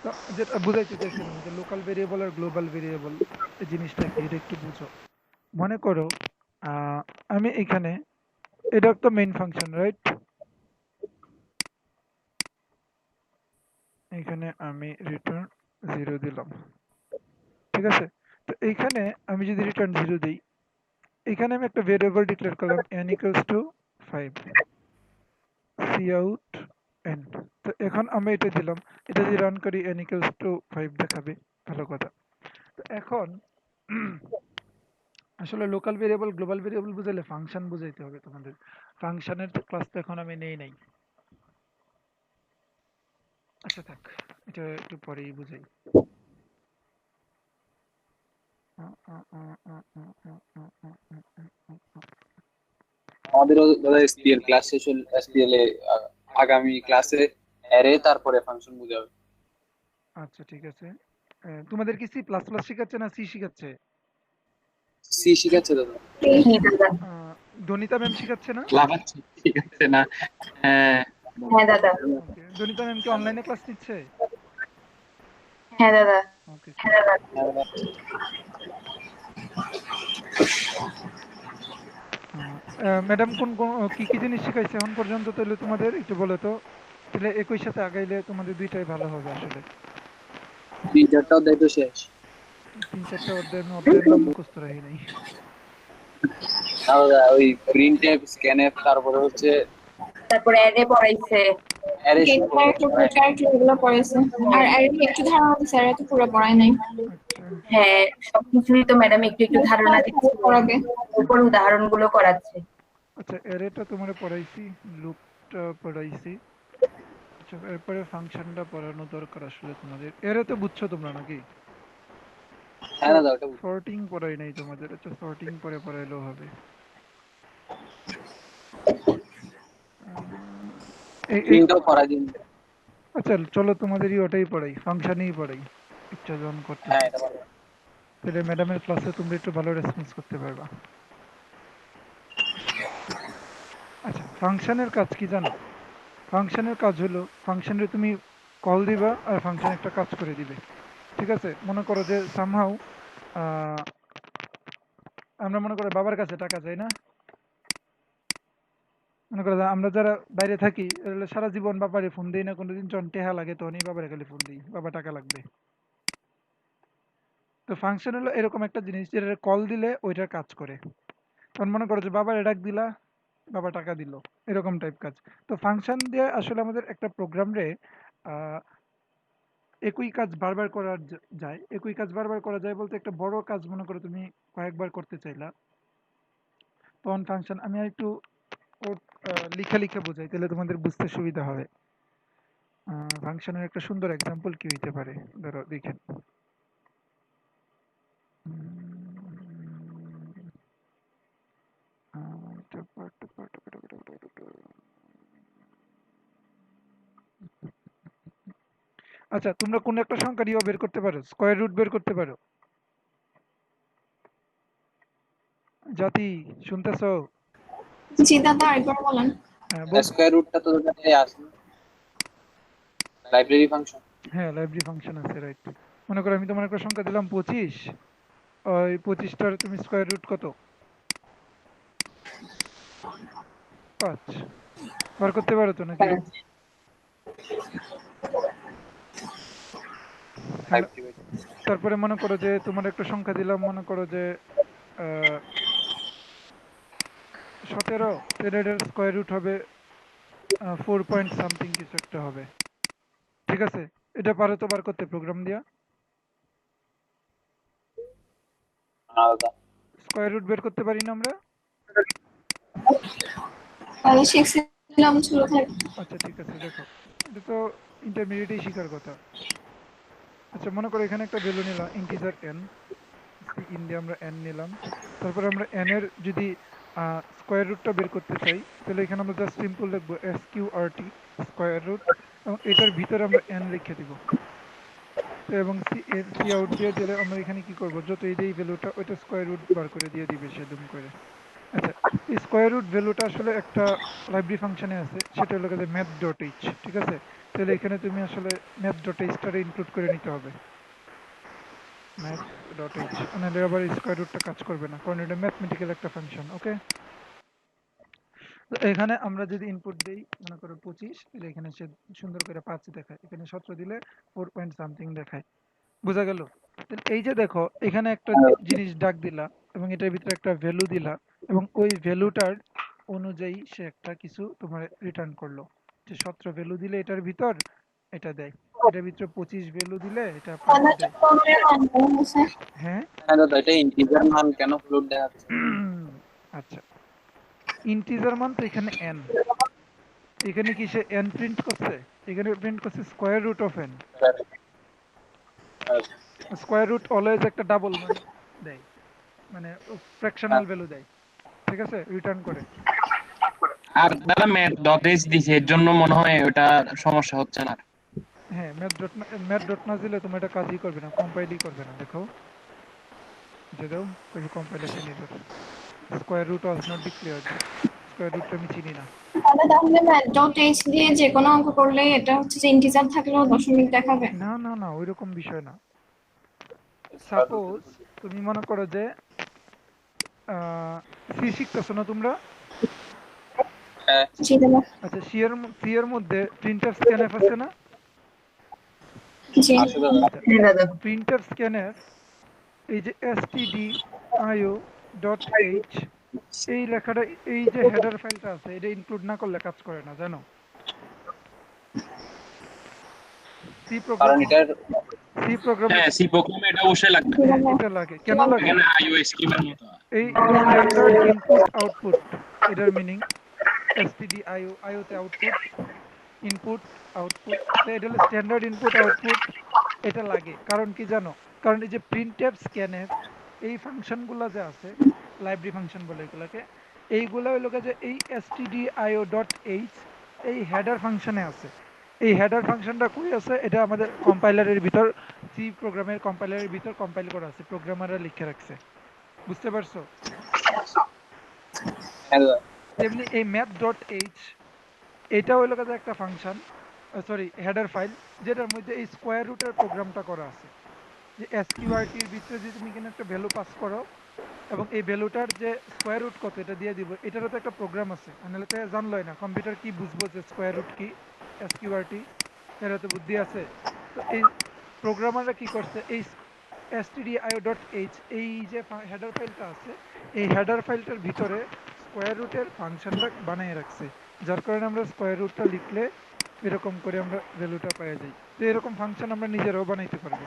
Speaker 1: তো যেটা বুঝাইতে চাইছিলাম যে লোকাল ভেরিয়েবল আর গ্লোবাল ভেরিয়েবল এই জিনিসটা কি, এটা একটু বুঝো। মনে করো আমি এখানে, এটা তো মেইন ফাংশন, রাইট? এখানে আমি রিটার্ন 0 দিলাম, ঠিক আছে। তো এইখানে আমি যদি রিটার্ন 0 দিই, এখানে আমি একটা ভেরিয়েবল ডিক্লেয়ার করলাম n equals to 5, C out n। তো এখন আমি এটা দিলাম, এটা যদি রান করি n ইকুয়ালস টু 5 দেখাবে, ভালো কথা। তো এখন আসলে লোকাল ভেরিয়েবল গ্লোবাল ভেরিয়েবল বুঝাইলে ফাংশন বুঝাইতে হবে তোমাদের। ফাংশনের ক্লাস তো এখন আমি নেই নাই। আচ্ছা থাক, এটা একটু পরেই বুঝাই।
Speaker 3: আমাদেরও দাদা এসপিএল ক্লাস শেষ হল, এসপিএল এ আগামী ক্লাসে অ্যারে তারপরে ফাংশন বুঝাবে।
Speaker 1: আচ্ছা ঠিক আছে। তোমাদের কি সি প্লাস প্লাস শেখাচ্ছে না সি শেখাচ্ছে?
Speaker 3: সি শিখাচ্ছে দাদা।
Speaker 2: হ্যাঁ দাদা।
Speaker 1: দনিতা ম্যাম শেখাচ্ছে না?
Speaker 5: লাগাচ্ছি, ঠিক আছে না? হ্যাঁ
Speaker 2: হ্যাঁ দাদা।
Speaker 1: ওকে, দনিতা ম্যাম কি অনলাইনে ক্লাস নিচ্ছে?
Speaker 2: হ্যাঁ দাদা।
Speaker 1: ওকে, ম্যাডাম কোন কোন কি কি জিনিস শিখাইছে এখন পর্যন্ত তাহলে তোমাদের একটু বলো তো, তাহলে একই সাথে আগাইলে তোমাদের দুইটাই ভালো হবে আসলে।
Speaker 3: 3-4টা অধ্যায় তো শেষ।
Speaker 1: 3-4টা অধ্যায় আমি অধ্যায়ের নাম মুখস্থ রাখি নাই।
Speaker 3: তাহলে ওই প্রিন্ট এফ, স্ক্যান এফ, তারপরে হচ্ছে
Speaker 2: তারপরে অ্যারে পড়াইছে,
Speaker 3: অ্যারে
Speaker 2: গেট ক্যারেক্টার ক্যারেক্টার এগুলো পড়াইছে। আর অ্যারে একটু ধারণা দিছে, অ্যারে তো পুরো পড়াই নাই।
Speaker 1: আচ্ছা
Speaker 2: হ্যাঁ, সবকিছুই তো ম্যাডাম একটু একটু ধারণা দিচ্ছে, পড়াবে উপর উদাহরণগুলো করাচ্ছে।
Speaker 1: আচ্ছা, অ্যারেটা তোমার পড়াইছি, লুপটা পড়াইছি। আচ্ছা, এরপরে ফাংশনটা পড়ানো দরকার আসলে তোমাদের। অ্যারে তো বুঝছো তোমরা নাকি?
Speaker 3: হ্যাঁ দাদা ওটা
Speaker 1: সর্টিং পড়াই নাই তোমাদের। আচ্ছা, সর্টিং পরে পড়াইলেও হবে।
Speaker 3: প্রিন্টও করা দিন।
Speaker 1: আচ্ছা চলো, তোমাদেরই ওটাই পড়াই, ফাংশনেই পড়াই, ইচ্ছা যখন করতেছো।
Speaker 3: হ্যাঁ এটা ভালো।
Speaker 1: তাহলে ম্যাডামের ক্লাসে তোমরা একটু ভালো রেসপন্স করতে পারবা। আচ্ছা, ফাংশনের কাজ কি জানো? ফাংশনের কাজ হলো, ফাংশনে তুমি কল দিবা আর ফাংশন একটা কাজ করে দিবে। ঠিক আছে, মনে করো যে সামহাউ আমরা মনে করো বাবার কাছে টাকা চাই না, মনে করো যে আমরা যারা বাইরে থাকি এগুলো সারা জীবন বাবারে ফোন দিই না, কোনোদিন যখন টেহা লাগে তখনই বাবারে খালি ফোন দিই, বাবা টাকা লাগবে। তো ফাংশন হলো এরকম একটা জিনিস যেটা কল দিলে ওইটার কাজ করে। তখন মনে করো যে বাবার ডাক দিলা, বাবা টাকা দিল, এরকম টাইপ কাজ। তো ফাংশন দিয়ে আসলে আমাদের একটা প্রোগ্রাম রে একই কাজ বারবার করা যায়। একই কাজ বারবার করা যায় বলতে, একটা বড় কাজ মনে করো তুমি কয়েকবার করতে চাইলা, তখন ফাংশন, আমি আর একটু লিখে লিখে বোঝাই তাহলে তোমাদের বুঝতে সুবিধা হবে। ফাংশনের একটা সুন্দর এক্সাম্পল কি হইতে পারে, ধরো দেখেন। আচ্ছা, তোমরা কোন একটা সংখ্যা দিয়েও বের করতে পারো, স্কয়ার রুট বের করতে পারো? জাতি, শুনতেছো?
Speaker 2: জি দাদা, আরেকবার বলেন।
Speaker 1: হ্যাঁ বল।
Speaker 3: স্কয়ার রুটটা তো ওখানে আছে লাইব্রেরি ফাংশন।
Speaker 1: হ্যাঁ, লাইব্রেরি ফাংশন আছে, রাইট। মনে করো আমি তোমার একটা সংখ্যা দিলাম 25, ওই 25টার তুমি স্কয়ার রুট কত? 5 বার করতে পারো তো নাকি? হ্যালো। তারপরে মনে করো যে তোমার একটা সংখ্যা দিলাম, মনে করো যে 17, এটার স্কয়ার রুট হবে 4 পয়েন্ট সামথিং কিছু একটা হবে। ঠিক আছে, এটা পারো তো বার করতে প্রোগ্রাম দিয়া? স্কয়ার রুট বের করতে পারি না আমরা?
Speaker 2: তাহলে শিখছিলাম ছোট থেকে।
Speaker 1: আচ্ছা ঠিক আছে, দেখো এটা তো ইন্টারমিডিয়েটেই শেখার কথা। আচ্ছা, মনে করো এখানে একটা ভ্যালু নিলাম ইন্টিজার n, ইন দিয়ে আমরা n নিলাম। তারপরে আমরা n এর যদি স্কয়ার রুটটা বের করতে চাই, তাহলে এখানে আমরা জাস্ট সিম্পল লিখবো SQRT স্কয়ার রুট, এবং এটার ভিতরে আমরা n লিখে দিব। এবং সি আউট দিয়ে দিলে আমরা এখানে কি করব, যত এই যে ভ্যালুটা ওইটা স্কয়ার রুট বার করে দিয়ে দিবে সে দুম করে। আচ্ছা, এই স্কয়ার রুট ভ্যালুটা আসলে একটা লাইব্রেরি ফাংশনে আছে, সেটা হলো ম্যাথ ডট এইচ। ঠিক আছে, তাহলে এখানে তুমি আসলে ম্যাথ ডট এইচটারে ইনক্লুড করে নিতে হবে। ম্যাথ ডট এইচ, নাহলে আবার স্কয়ার রুটটা কাজ করবে না, কারণ এটা ম্যাথমেটিক্যাল একটা ফাংশন। ওকে, তো এখানে আমরা যদি ইনপুট দেই মনে করো 25, তাহলে এখানে সে সুন্দর করে 5 দেখায়, এখানে 17 দিলে 4 পয়েন্ট সামথিং দেখায়। বোঝা গেল? এই যে দেখো এখানে একটা জিনিস ডাক দিলা এবং এটার ভিতরে একটা ভ্যালু দিলা, এবং ওই ভ্যালুটার অনুযায়ী সে একটা কিছু তোমার রিটার্ন করলো। যে 17 ভ্যালু দিলে এটার ভিতর এটা দেয়, এটার ভিতরে 25 ভ্যালু দিলে এটা 5 দেয়। হ্যাঁ
Speaker 3: হ্যাঁ দাদা, এটা ইন্টিজার মান কেন ফ্লোট দেখাচ্ছে?
Speaker 1: আচ্ছা, ইন্টিজার মান তো এখানে n, এখানে কি সে n প্রিন্ট করছে? এখানে প্রিন্ট করছে square root of n। Square root always একটা ডাবল মান দেয়, মানে ফ্র্যাকশনাল ভ্যালু দেয়। ঠিক আছে, রিটার্ন করে।
Speaker 5: আর দাদা ম্যাথ ডট এইচ দিছে, এর জন্য মনে হয় ওটা সমস্যা হচ্ছে না।
Speaker 1: হ্যাঁ, ম্যাথ ডট না দিলে তুমি এটা কাজই করবে না, কম্পাইলই করবে না। দেখো যে দাও কই compilation error, square root was not declared, square রুটটা আমি চিনি না।
Speaker 2: তাহলে ম্যাথ ডট এইচ দিয়ে যে কোনো অঙ্ক করলে এটা হচ্ছে যে ইন্টিজার থাকলেও দশমিক দেখাবে?
Speaker 1: না না না, ওইরকম বিষয় না। সাপোজ তুমি মনে করো যে সি শিখতেছো না তোমরা?
Speaker 2: জি দাদা।
Speaker 1: আচ্ছা, সি এর মধ্যে প্রিন্টএফ স্ক্যানএফ আছে না?
Speaker 2: জি
Speaker 3: আসো দাদা।
Speaker 2: হ্যাঁ দাদা
Speaker 1: প্রিন্টএফ স্ক্যানএফ এই যে stdio.h এই লেখাটা, এই যে হেডার ফাইলটা আছে, এটা ইনক্লুড না করলে কাজ করে না, জানো? সি
Speaker 3: কারণ
Speaker 1: প্রোগ্রাম,
Speaker 3: এটার
Speaker 1: সি প্রোগ্রামে,
Speaker 5: হ্যাঁ, সি প্রোগ্রামে এটা অবশ্যই লাগবে।
Speaker 1: হ্যাঁ এটা লাগে। কেন লাগে?
Speaker 5: এখানে আইও স্ক্রিপ্টের মতো।
Speaker 1: এই স্ট্যান্ডার্ড ইনপুট আউটপুট, এটার মিনিং stdio, আইওতে আউটপুট, ইনপুট, আউটপুট, তো এটা হলো স্ট্যান্ডার্ড ইনপুট আউটপুট। এটা লাগে কারণ কি জানো? কারণ এই যে প্রিন্টএফ স্ক্যানএফ এই ফাংশনগুলো যে আছে, লাইব্রেরি ফাংশন বলে এগুলোকে, এইগুলো হলো যে এই stdio.h এই হেডার ফাংশনে আছে। এই হেডার ফাংশনটা কই আছে? এটা আমাদের কম্পাইলারের ভিতর, সি প্রোগ্রামের কম্পাইলারের ভিতর কম্পাইল করা আছে, প্রোগ্রামাররা লিখে রাখছে। বুঝতে পারছো?
Speaker 3: হ্যাঁ দাদা।
Speaker 1: তেমনি এই math.h এটা হইলো কাছে একটা ফাংশন, সরি হেডার ফাইল, যেটার মধ্যে এই স্কোয়ার রুটের প্রোগ্রামটা করা আছে। যে এসকিউআরটির ভিতরে যদি তুমি কিনা একটা ভ্যালু পাস করো এবং এই ভ্যালুটার যে স্কোয়ার রুট কত এটা দিয়ে দিব, এটারও তো একটা প্রোগ্রাম আছে, নাহলে তো জানলোই না কম্পিউটার কি বুঝবো যে স্কোয়ার রুট কি, এসকিউআরটি, এর তো বুদ্ধি আছে। তো এই প্রোগ্রামাররা কি করছে, এই stdio.h এই যে হেডার ফাইলটা আছে, এই হেডার ফাইলটার ভিতরে স্কোয়ার রুটের ফাংশনটা বানিয়ে রাখছে, যার কারণে আমরা স্কোয়ার রুটটা লিখলে এরকম করে আমরা ভ্যালুটা পেয়ে যাই। তো এরকম ফাংশন আমরা নিজেরাও বানাইতে পারবো।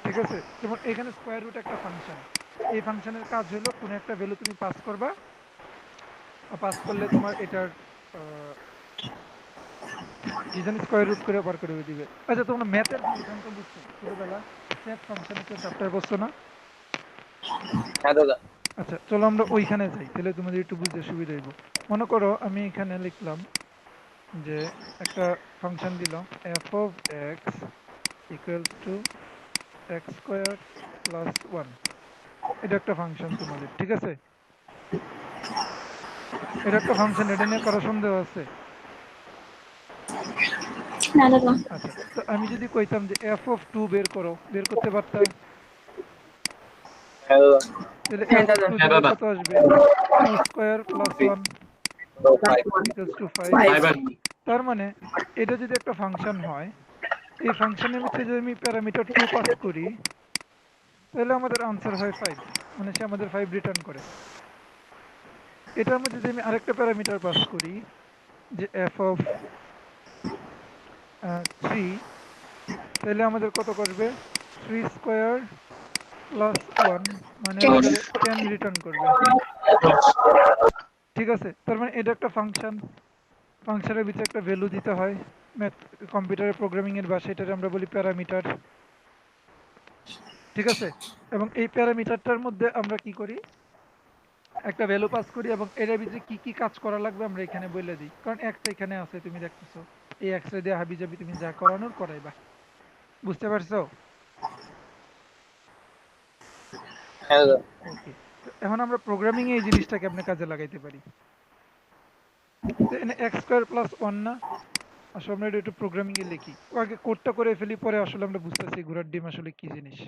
Speaker 1: ঠিক আছে, যেমন এখানে স্কোয়ার রুট একটা ফাংশন, এই ফাংশনের কাজ হলো কোনো একটা ভ্যালু তুমি পাস করবা, পাস করলে তোমার এটার কি জানি স্কোয়ার রুট করে বার করে দিবে। আচ্ছা, তোমরা ম্যাথের ফাংশন তো বুঝছো ছোটবেলা, ম্যাথ ফাংশন একটা চ্যাপ্টার বসছো না?
Speaker 3: হ্যাঁ দাদা।
Speaker 1: আচ্ছা চলো আমরা ওইখানে যাই, তাহলে তোমাদের একটু বুঝতে সুবিধা হইব। মনে করো আমি এখানে লিখলাম যে একটা ফাংশন দিলাম F of x equals to x square plus one, এটা একটা ফাংশন তোমাদের, ঠিক আছে? এটা একটা ফাংশন, এটা নিয়ে কারো সন্দেহ আছে?
Speaker 2: না দাদা
Speaker 1: আচ্ছা, তো আমি যদি কইতাম যে এফ অফ টু বের করো, বের করতে পারতা?
Speaker 3: হ্যাঁ দাদা।
Speaker 1: তাহলে
Speaker 2: হ্যাঁ
Speaker 1: এফ অফ
Speaker 2: দাদা
Speaker 1: টু
Speaker 5: হ্যাঁ
Speaker 1: জায়গায়
Speaker 5: দাদা।
Speaker 1: কত আসবে? Two square plus one
Speaker 3: five.
Speaker 1: Equals to five.
Speaker 2: Five
Speaker 5: fibre.
Speaker 1: তার মানে এটা যদি একটা ফাংশন হয়, এই ফাংশনের ভিতরে যদি আমি প্যারামিটার টু পাস করি, তাহলে আমাদের আনসার হয় ফাইভ, মানে সে আমাদের ফাইভ রিটার্ন করে। এটার মধ্যে যদি আমি আরেকটা প্যারামিটার পাস করি, যে এফ অফ থ্রি, তাহলে আমাদের কত করবে? থ্রি স্কোয়ার প্লাস ওয়ান, মানে আমাদের টেন রিটার্ন করবে। ঠিক আছে, তার মানে এটা একটা ফাংশন, ফাংশনের ভিতরে একটা ভ্যালু দিতে হয়। ম্যাথ কম্পিউটারের প্রোগ্রামিং এর ভাষায় এটাকে আমরা বলি প্যারামিটার। ঠিক আছে, এবং এই প্যারামিটারটার মধ্যে আমরা কি করি? একটা ভ্যালু পাস করি এবং এটার ভিতরে কি কি কাজ করা লাগবে আমরা এখানে বলে দিই, কারণ এক্স এখানে আছে তুমি দেখতেছো, এই এক্স রে দিয়ে হাবি জাবি তুমি যা করানোর করাইবা। বুঝতে পারছো?
Speaker 3: হ্যাঁ দাদা।
Speaker 1: ওকে, তো এখন আমরা প্রোগ্রামিং এ এই জিনিসটাকে আপনি কাজে লাগাইতে পারি। তো এখানে এক্স স্কোয়ার প্লাস ওয়ান না, আসলে আমরা এটা একটু প্রোগ্রামিং এ লিখি, আগে কোডটা করে ফেলি, পরে আসলে আমরা বুঝতেছি ঘোড়ার ডিম আসলে কি জিনিস।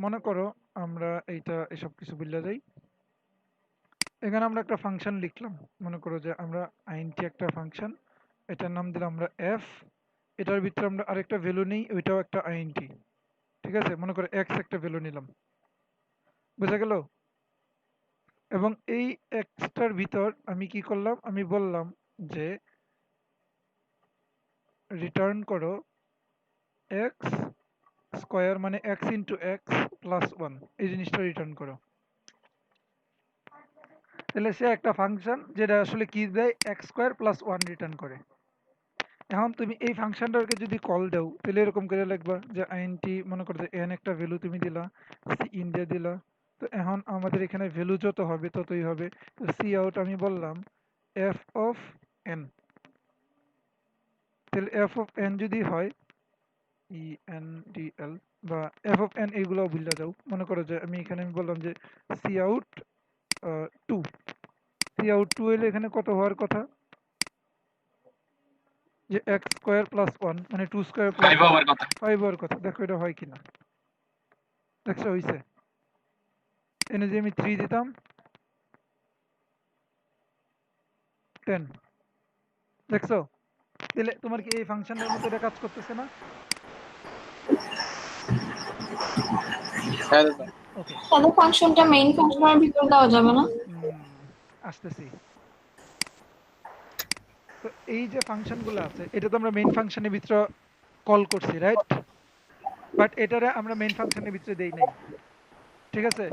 Speaker 1: মনে করো আমরা এইটা এসব কিছু বললে যাই, এখানে আমরা একটা ফাংশন লিখলাম, মনে করো যে আমরা আইনটি একটা ফাংশন, এটার নাম দিলাম আমরা এফ, এটার ভিতরে আমরা আরেকটা ভ্যালু নেই, ওইটাও একটা আইনটি। ঠিক আছে, মনে করো এক্স একটা ভ্যালু নিলাম, বুঝা গেল? এবং এই এক্সটার ভিতর আমি কি করলাম, আমি বললাম যে রিটার্ন করো এক্স স্কোয়ার, মানে x into x plus one, এই জিনিসটা রিটার্ন করো। তাহলে সে একটা ফাংশন যেটা আসলে কি দেয়, x square plus one return করে। এখন তুমি এই ফাংশনটাকে যদি কল দাও, তাহলে এরকম করে লিখবা যে আইনটি, মনে করো যে এন একটা ভ্যালু তুমি দিলা, সি ইন দিয়ে দিলা, তো এখন আমাদের এখানে ভ্যালু যত হবে ততই হবে। তো সি আউট আমি বললাম এফ অফ এন, তাহলে এফ অফ এন যদি হয় ই এন ডি এল বা এফ অফ এন, এইগুলো ভুলে যাও। মনে করো যে আমি এখানে আমি বললাম যে C out two, C out two এলে এখানে কত হওয়ার কথা, যে এক্স স্কোয়ার প্লাস ওয়ান, মানে টু স্কোয়ার প্লাস
Speaker 5: ফাইভ হওয়ার কথা।
Speaker 1: ফাইভ হওয়ার কথা। দেখো এটা হয় কিনা, দেখছো হয়েছে? এনে যে আমি থ্রি দিতাম, টেন, দেখছো? তাহলে তোমার কি এই ফাংশনের মতো এটা কাজ করতেছে না?
Speaker 3: হ্যাঁ দাদা।
Speaker 1: ওকে,
Speaker 6: তাদের ফাংশনটা মেইন ফাংশনের ভিতর দেওয়া যাবে না?
Speaker 1: আসতেছি। তো এই যে ফাংশনগুলো আছে এটা তো আমরা মেইন ফাংশনের ভিতরে কল করছি, রাইট? বাট এটারে আমরা মেইন ফাংশনের ভিতরে দেই নাই, ঠিক আছে?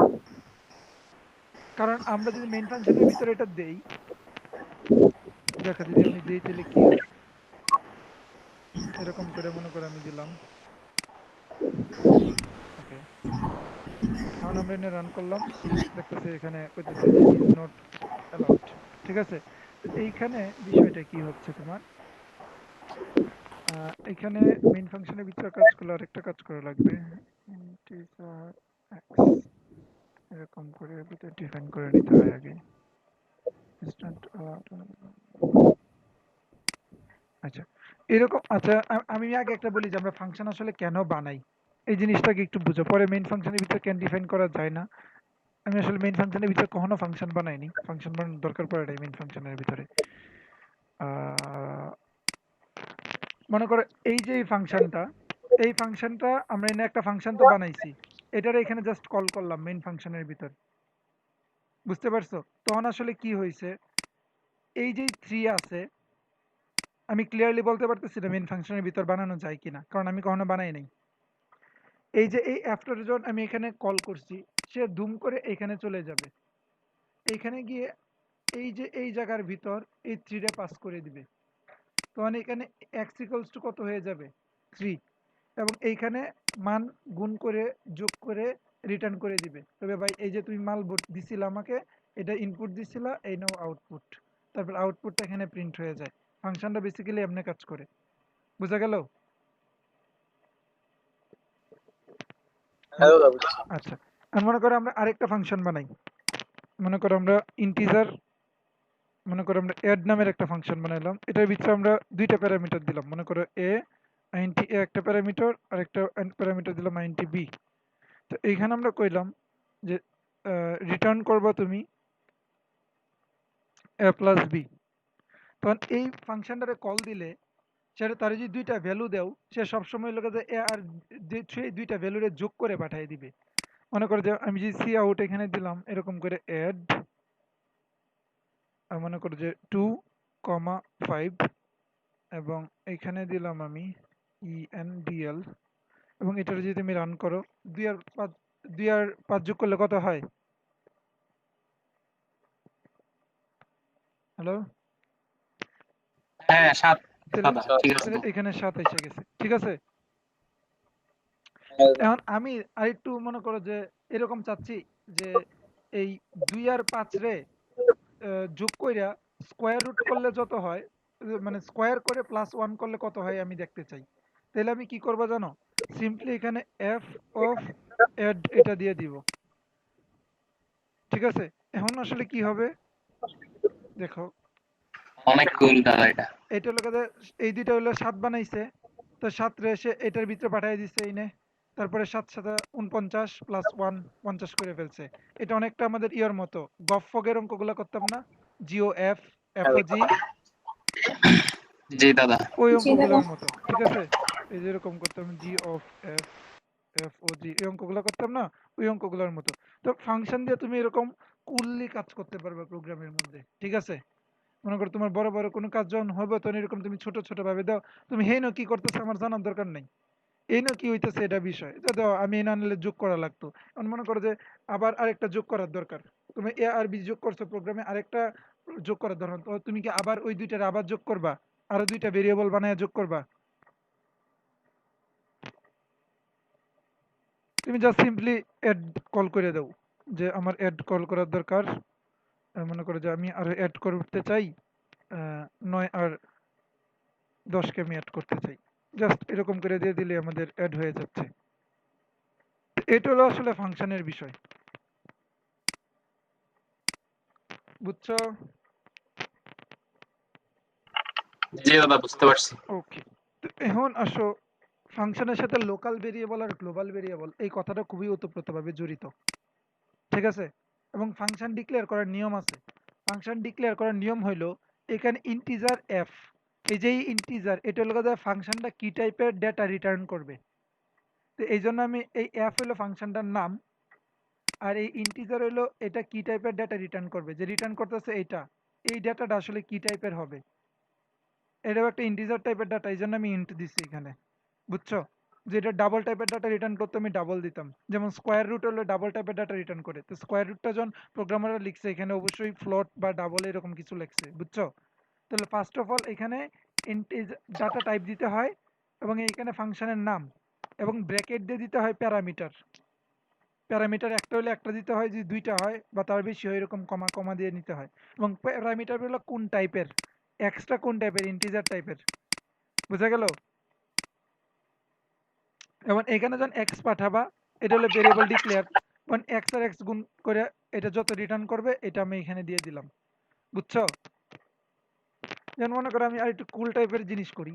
Speaker 1: কারণ আমরা যদি মেইন ফাংশনের ভিতরে এটা দেই, দেখো যদি আমি দেই তাহলে কি হয়। এরকম করে মনে করে আমি দিলাম, ওকে। এখন আমরা এনে রান করলাম, দেখতেছি এখানে কইতেছে যে ইজ নট অ্যালাউড, ঠিক আছে? তো এইখানে বিষয়টা কি হচ্ছে তোমার, এখানে মেইন ফাংশনের ভিতরে কাজ করলে আরেকটা কাজ করা লাগবে, ইন্টিজার এক্স এরকম করে ভিতরে ডিফাইন করে নিতে হয় আগে। আচ্ছা, এরকম। আচ্ছা, আমি আগে একটা বলি যে আমরা ফাংশন আসলে কেন বানাই, এই জিনিসটাকে একটু বুঝো, পরে মেইন ফাংশনের ভিতরে কেন ডিফাইন করা যায় না। আমি আসলে মেইন ফাংশনের ভিতরে কখনো ফাংশন বানাইনি, ফাংশন বানানোর দরকার পড়ে নাই মেইন ফাংশনের ভিতরে। মনে করো এই যে এই ফাংশনটা আমরা এনে একটা ফাংশন তো বানাইছি, এটারে এখানে জাস্ট কল করলাম মেইন ফাংশনের ভিতর, বুঝতে পারছো? তখন আসলে কি হয়েছে, এই যে 3 আছে, আমি ক্লিয়ারলি বলতে পারতেছি না মেইন ফাংশনের ভিতর বানানো যায় কিনা, কারণ আমি কখনো বানাই নাই। এই যে এই আফটার যখন আমি এখানে কল করছি, সে ধুম করে এখানে চলে যাবে, এইখানে গিয়ে এই যে এই জায়গার ভিতর এই 3 পাস করে দিবে, তখন এখানে x ইকুয়ালস টু কত হয়ে যাবে, 3। এবং এইখানে মান গুণ করে যোগ করে রিটার্ন করে দিবে, তবে ভাই এই যে তুমি মাল দিছিলা আমাকে, এটা ইনপুট দিছিলা, এই নাও আউটপুট, তারপর আউটপুটটা এখানে প্রিন্ট হয়ে যায়। ফাংশনটা বেসিক্যালি এমনি কাজ করে, বুঝা গেল?
Speaker 3: হ্যাঁ দাদা বুঝছি।
Speaker 1: আচ্ছা, আর মনে করো আমরা আরেকটা ফাংশন বানাই, মনে করো আমরা ইন্টিজার, মনে করো আমরা অ্যাড নামের একটা ফাংশন বানাইলাম, এটার ভিতরে আমরা দুইটা প্যারামিটার দিলাম, মনে করো int a একটা প্যারামিটার আর একটা প্যারামিটার দিলাম int b। তো এইখানে আমরা কইলাম যে রিটার্ন করবা তুমি a প্লাস বি। তখন এই ফাংশনটারে কল দিলে সেটা তার যদি দুইটা ভ্যালু দাও, সে সবসময় লোকে যে এ আর সেই দুইটা ভ্যালুরে যোগ করে পাঠিয়ে দিবে। মনে করো যে আমি যদি সি আউট এখানে দিলাম এরকম করে অ্যাড, মনে করো যে 2,5 এবং এখানে দিলাম আমি ENDL, এবং এটার যদি তুমি রান করো, 2 আর 5 যোগ করলে কত হয়? হ্যালো,
Speaker 5: হ্যাঁ 7 দাদা ঠিক আছে।
Speaker 1: এখানে 7 এসে গেছে, ঠিক আছে?
Speaker 3: হ্যাঁ দাদা।
Speaker 1: এখন আমি আরেকটু মনে করো যে এরকম চাচ্ছি যে এই 2 আর 5 রে যোগ কইরা স্কোয়ার রুট করলে যত হয়, মানে স্কোয়ার করে +1 করলে কত হয় আমি দেখতে চাই। তাহলে আমি কি করব জানো, সিম্পলি এখানে f অফ add এটা দিয়ে দিব, ঠিক আছে? এখন আসলে কি হবে দেখো,
Speaker 5: অনেক কুল দাদা এটা।
Speaker 1: এটা হলো কাজে এই দুইটা হলো 7 বানাইছে, তো 7 রে সে এটার ভিতরে পাঠিয়ে দিছে এইনে, তারপরে 7 7 49 +1 50 করে ফেলছে। এটা অনেকটা আমাদের ইয়ার মতো গফ ফগের অঙ্কগুলো করতাম না, জিও এফ এফ ও জি,
Speaker 5: জি দাদা।
Speaker 1: ওই
Speaker 6: জি দাদা।
Speaker 1: অঙ্কগুলোর মতো, ঠিক আছে? এই যে এরকম করতাম জি অফ এফ এফ ও জি, এই অঙ্কগুলো করতাম না, ওই অঙ্কগুলোর মতো। তো ফাংশন দিয়ে তুমি এরকম কুললি কাজ করতে পারবে প্রোগ্রামের মধ্যে, ঠিক আছে? মনে করো তোমার বড় বড় কোনো কাজ যখন হবে তখন এরকম তুমি ছোট ছোট ভাবে দাও, তুমি হেই না কি করতেছে আমার জানার দরকার নাই, এই না কি হইতেছে এটা বিষয়, তো দাও আমি এই না আনলে যোগ করা লাগতো। এখন মনে করো যে আবার আরেকটা যোগ করার দরকার, তুমি এ আর বি যোগ করছো প্রোগ্রামে, আরেকটা যোগ করার দরকার, তো তুমি কি আবার ওই দুইটার আবার যোগ করবা, আরো দুইটা ভেরিয়েবল বানায় যোগ করবা? তুমি জাস্ট সিম্পলি অ্যাড কল করে দাও যে আমার অ্যাড কল করার দরকার, মনে করো যে আমি আরো অ্যাড করতে চাই 9 আর 10 কে আমি অ্যাড করতে চাই, জাস্ট এরকম করে দিয়ে দিলে আমাদের অ্যাড হয়ে যাচ্ছে। এটা হলো আসলে ফাংশনের বিষয়, বুঝছো?
Speaker 5: জি দাদা বুঝতে পারছি।
Speaker 1: ওকে, তো এখন আসো ফাংশনের সাথে লোকাল ভেরিয়েবল আর গ্লোবাল ভেরিয়েবল এই কথাটা খুবই ওতপ্রোতভাবে জড়িত, ঠিক আছে? এবং ফাংশন ডিক্লেয়ার করার নিয়ম আছে। ফাংশন ডিক্লেয়ার করার নিয়ম হইলো এখানে ইন্টিজার এফ এই যে ইন্টিজার এটা হলো যে ফাংশনটা কি টাইপের ডেটা রিটার্ন করবে। তো এই জন্য আমি এই এফ হলো ফাংশনটার নাম, আর এই ইন্টিজার হলো এটা কি টাইপের ডেটা রিটার্ন করবে, যে রিটার্ন করতেছে এইটা, এই ডেটাটা আসলে কি টাইপের হবে। এটাও একটা ইন্টিজার টাইপের ডাটা, এই জন্য আমি ইন্ট দিচ্ছি এখানে, বুঝছো? যে এটা ডাবল টাইপের ডাটা রিটার্ন করতে আমি ডাবল দিতাম, যেমন স্কোয়ার রুট হলো ডাবল টাইপের ডাটা রিটার্ন করে। তো স্কোয়ার রুটটা যখন প্রোগ্রামাররা লিখছে এখানে অবশ্যই ফ্লোট বা ডাবল এরকম কিছু লিখছে, বুঝছো? তাহলে ফার্স্ট অফ অল এখানে ডাটা টাইপ দিতে হয়, এবং এইখানে ফাংশনের নাম, এবং ব্র্যাকেট দিয়ে দিতে হয় প্যারামিটার। প্যারামিটার একটা হলে একটা দিতে হয়, যদি দুইটা হয় বা তার বেশি হয় এরকম কমা কমা দিয়ে নিতে হয়। এবং প্যারামিটার হলো কোন টাইপের, এক্সট্রা কোন টাইপের, ইন্টিজার টাইপের, বুঝা গেল? এবং এখানে যখন এক্স পাঠাবা এটা হলো ভেরিয়েবল ডিক্লেয়ার, এবং এক্স আর এক্স গুণ করে এটা যত রিটার্ন করবে এটা আমি এখানে দিয়ে দিলাম, বুঝছো? যেমন মনে করো আমি আর একটু কুল টাইপের জিনিস করি,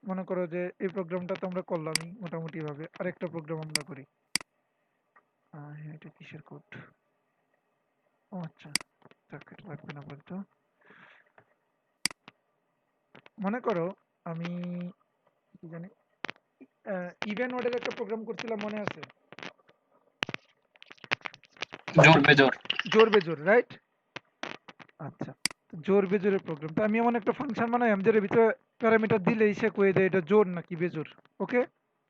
Speaker 1: মনে করো যে এই প্রোগ্রামটা তো আমরা করলামই মোটামুটি ভাবে, আরেকটা প্রোগ্রাম আমরা করি। এটা কিসের কোড? ও আচ্ছা, থাক, এটা লাগবে না বলতো। মনে করো আমি কি জানি ইভেন ওয়ার্ডের একটা প্রোগ্রাম করছিলাম, মনে আছে?
Speaker 5: জোর বেজোর।
Speaker 1: জোর বেজোর, রাইট? আচ্ছা, তো জোর বেজোরের প্রোগ্রাম, তো আমি এমন একটা ফাংশন বানাই যেটার ভিতরে প্যারামিটার দিলেই সে কয়ে দেয় এটা জোর নাকি বেজোর। ওকে,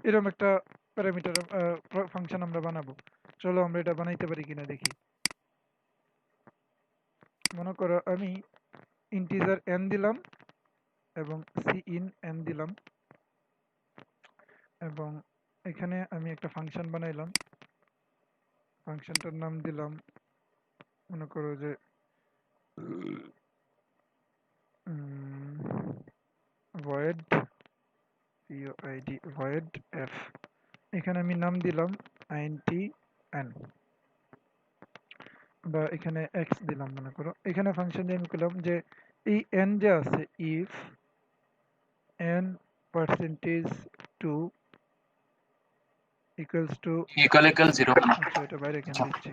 Speaker 1: এরকম একটা প্যারামিটার ফাংশন আমরা বানাবো। চলো আমরা এটা বানাইতে পারি কিনা দেখি। মনে করো আমি ইন্টিজার n দিলাম এবং cin n দিলাম, এবং এখানে আমি একটা ফাংশন বানাইলাম, ফাংশনটার নাম দিলাম মনে করো যে void void f, এখানে আমি নাম দিলাম int n, বা এখানে x দিলাম। মনে করো এখানে ফাংশন দিয়ে আমি করলাম যে এই n যে আছে if n %2 equals to
Speaker 5: equal 0 না।
Speaker 1: আচ্ছা এটা বাইরে কেন দিচ্ছি,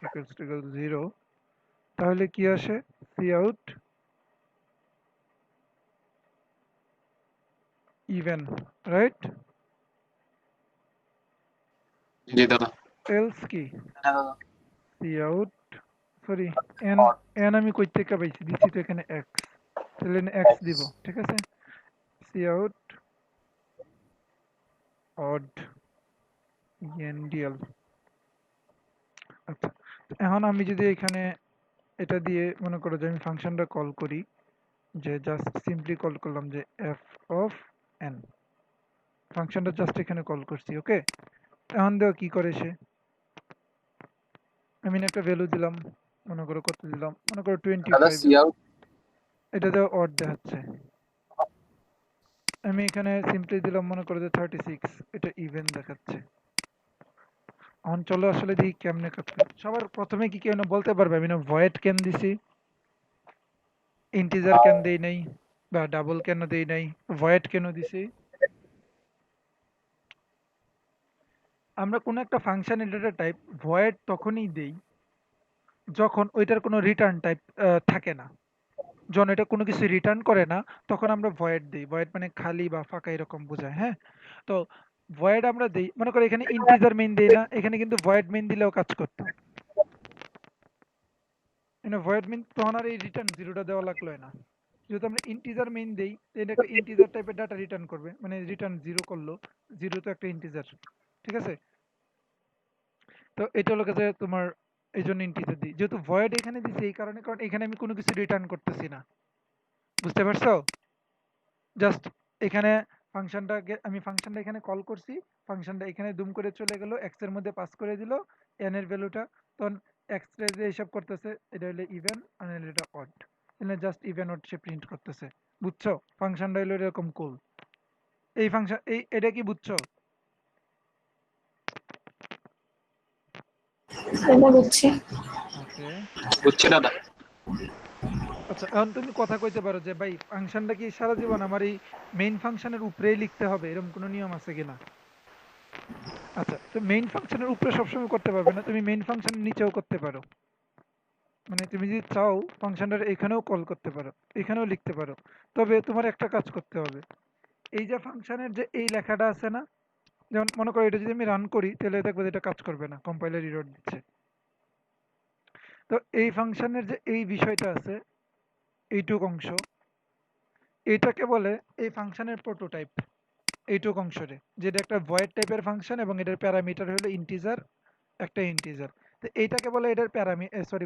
Speaker 1: equals to 0, তাহলে কি আসে cout even, রাইট?
Speaker 5: জি দাদা।
Speaker 1: else কি
Speaker 3: হ্যাঁ,
Speaker 1: cout, সরি n আমি কই থেকে পাইছি, দিচ্ছি তো এখানে x, তাহলে x দিব, ঠিক আছে? cout odd endl। আচ্ছা, তো এখন আমি যদি এখানে এটা দিয়ে মনে করো যে আমি ফাংশনটা কল করি, যে জাস্ট সিম্পলি কল করলাম যে f of n, ফাংশনটা জাস্ট এখানে কল করছি। ওকে, এখন দেখো কি করে সে, আমি একটা ভ্যালু দিলাম, মনে করো কত দিলাম, মনে করো
Speaker 3: দাদা
Speaker 1: 25,
Speaker 3: সিআউট
Speaker 1: এটা দেওয়া অড দেখাচ্ছে। আমি এখানে সিম্পলি দিলাম মনে করো যে 36, এটা ইভেন দেখাচ্ছে। এখন চলো আসলে দেখি কেমনে কাজ করে। সবার প্রথমে কি কেন বলতে পারবে আমি না ভয়েড কেন দিছি, ইন্টিজার কেন দেই নাই, বা ডাবল কেন দেই নাই, ভয়েড কেন দিছি? আমরা কোনো একটা ফাংশনের ডেটা টাইপ ভয়েড তখনই দেই যখন ওইটার কোনো রিটার্ন টাইপ থাকে না। যখন এটা কোনো কিছু রিটার্ন করে না তখন আমরা ভয়েড দিই। ভয়েড মানে খালি বা ফাঁকা এরকম বোঝায়, হ্যাঁ? তো ভয়েড আমরা দিই, মনে করো এখানে ইন্টিজার মেইন দেই না, এখানে কিন্তু ভয়েড মেইন দিলেও কাজ করতো। ভয়েড মেইন তখন আর এই রিটার্ন জিরোটা দেওয়া লাগলো না। যেহেতু আমরা ইন্টিজার মেইন দেই, এটা একটা ইন্টিজার টাইপের ডাটা রিটার্ন করবে, মানে রিটার্ন জিরো করলো, জিরো তো একটা ইন্টিজার, ঠিক আছে? তো এটা হলো কাছে তোমার, এই জন্য ইন্টিজার দিই। যেহেতু ভয়েড এখানে দিছি এই কারণে, কারণ এখানে আমি কোনো কিছু রিটার্ন করতেছি না, বুঝতে পারছো? জাস্ট এখানে ফাংশনটাকে আমি ফাংশনটা এখানে কল করছি, ফাংশনটা এখানে দুম করে চলে গেল, এক্স এর মধ্যে পাস করে দিল এন এর ভ্যালুটা, তখন এক্স রে যে হিসাব করতেছে এটা হলো ইভেন আর এটা অড, এখানে জাস্ট ইভেন অড সে প্রিন্ট করতেছে, বুঝছো? ফাংশনটা হলো এরকম কুল। এই ফাংশন এটা কি বুঝছো?
Speaker 6: এটা বুঝছি।
Speaker 1: ওকে,
Speaker 5: বুঝছি দাদা।
Speaker 1: আচ্ছা এখন তুমি কথা কইতে পারো যে ভাই ফাংশনটা কি সারা জীবন আমার এই মেইন ফাংশনের উপরেই লিখতে হবে, এরকম কোনো নিয়ম আছে কিনা? আচ্ছা, তো মেইন ফাংশনের উপরে সবসময় করতে পারবে না, তুমি মেইন ফাংশনের নিচেও করতে পারো। মানে তুমি যদি চাও ফাংশনটা এখানেও কল করতে পারো, এখানেও লিখতে পারো। তবে তোমার একটা কাজ করতে হবে, এই যে ফাংশনের যে এই লেখাটা আছে না, যেমন মনে করো এটা যদি আমি রান করি তাহলে দেখবো যে এটা কাজ করবে না, কম্পাইলার এরর দিচ্ছে। তো এই ফাংশনের যে এই বিষয়টা আছে, এইটুক অংশ, এটাকে বলে এই ফাংশনের প্রোটোটাইপ। এইটুক অংশরে যেটা একটা ভয়েড টাইপের ফাংশন এবং এটার প্যারামিটার হলো ইন্টিজার, একটা ইন্টিজার। তো এইটাকে বলে এটার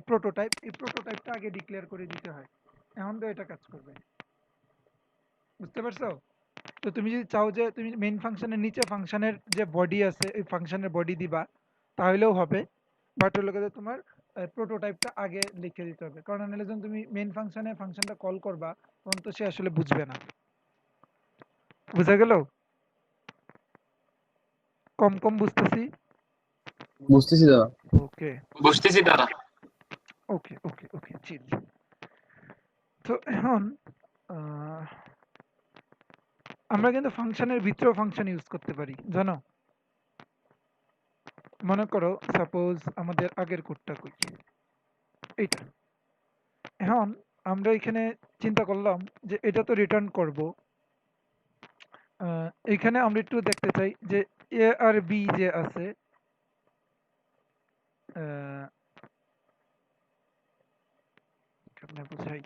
Speaker 1: প্রোটোটাইপ। এই প্রোটোটাইপটা আগে ডিক্লেয়ার করে দিতে হয়, এখন তো এটা কাজ করবে। বুঝতে পারছো? তো তুমি যদি চাও যে তুমি মেইন ফাংশনের নিচে ফাংশনের যে বডি আছে এই ফাংশনের বডি দিবা, তাহলেও হবে। বাট হলো যে তোমার প্রোটোটাইপটা আগে লিখে দিতে হবে, কারণ নাহলে যখন তুমি মেইন ফাংশনে ফাংশনটা কল করবা তখন তো সে আসলে বুঝবে না। বুঝা গেল? কম কম বুঝতেছি।
Speaker 3: বুঝতেছি দাদা।
Speaker 1: ওকে
Speaker 5: বুঝতেছি দাদা।
Speaker 1: ওকে ওকে ওকে চিল। তো এখন আমরা কিন্তু ফাংশনের ভিতরেও ফাংশন ইউজ করতে পারি, জানো? মনে করো সাপোজ আমাদের আগের কোডটা কই, এইটা। এখন আমরা এখানে চিন্তা করলাম যে এটা তো রিটার্ন করব। এখানে আমরা একটু দেখতে চাই যে এ আর বি যে আছে, কেমনে বুঝাই।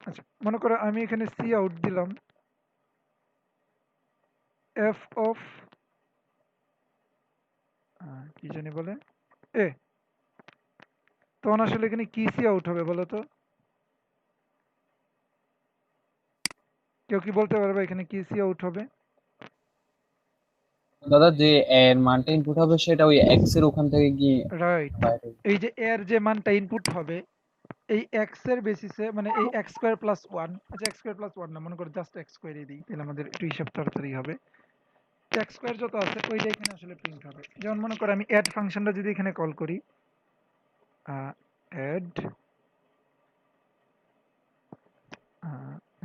Speaker 1: আচ্ছা মনে করো আমি এখানে সি আউট দিলাম এফ অফ কি জানি বলে এ, তখন আসলে এখানে কি সি আউট হবে বলো তো? কেউ কি বলতে পারবে এখানে কি সি আউট হবে?
Speaker 3: দাদা যে এর মানটা ইনপুট হবে সেটা ওই এক্স এর ওখান থেকে গিয়ে
Speaker 1: রাইট।
Speaker 3: বাইরে।
Speaker 1: এই যে এর যে মানটা ইনপুট হবে এই এক্স এর বেসিসে, মানে এই এক্স স্কোয়ার প্লাস ওয়ান, আচ্ছা এক্স স্কোয়ার প্লাস ওয়ান না, মনে করো জাস্ট এক্স স্কোয়ারই দিই, তাহলে আমাদের একটু হিসাব তাড়াতাড়ি হবে। এক্স স্কোয়ার যত আছে ওইটা এখানে আসলে প্রিন্ট হবে। যেমন মনে করো আমি অ্যাড ফাংশনটা যদি এখানে কল করি, অ্যাড,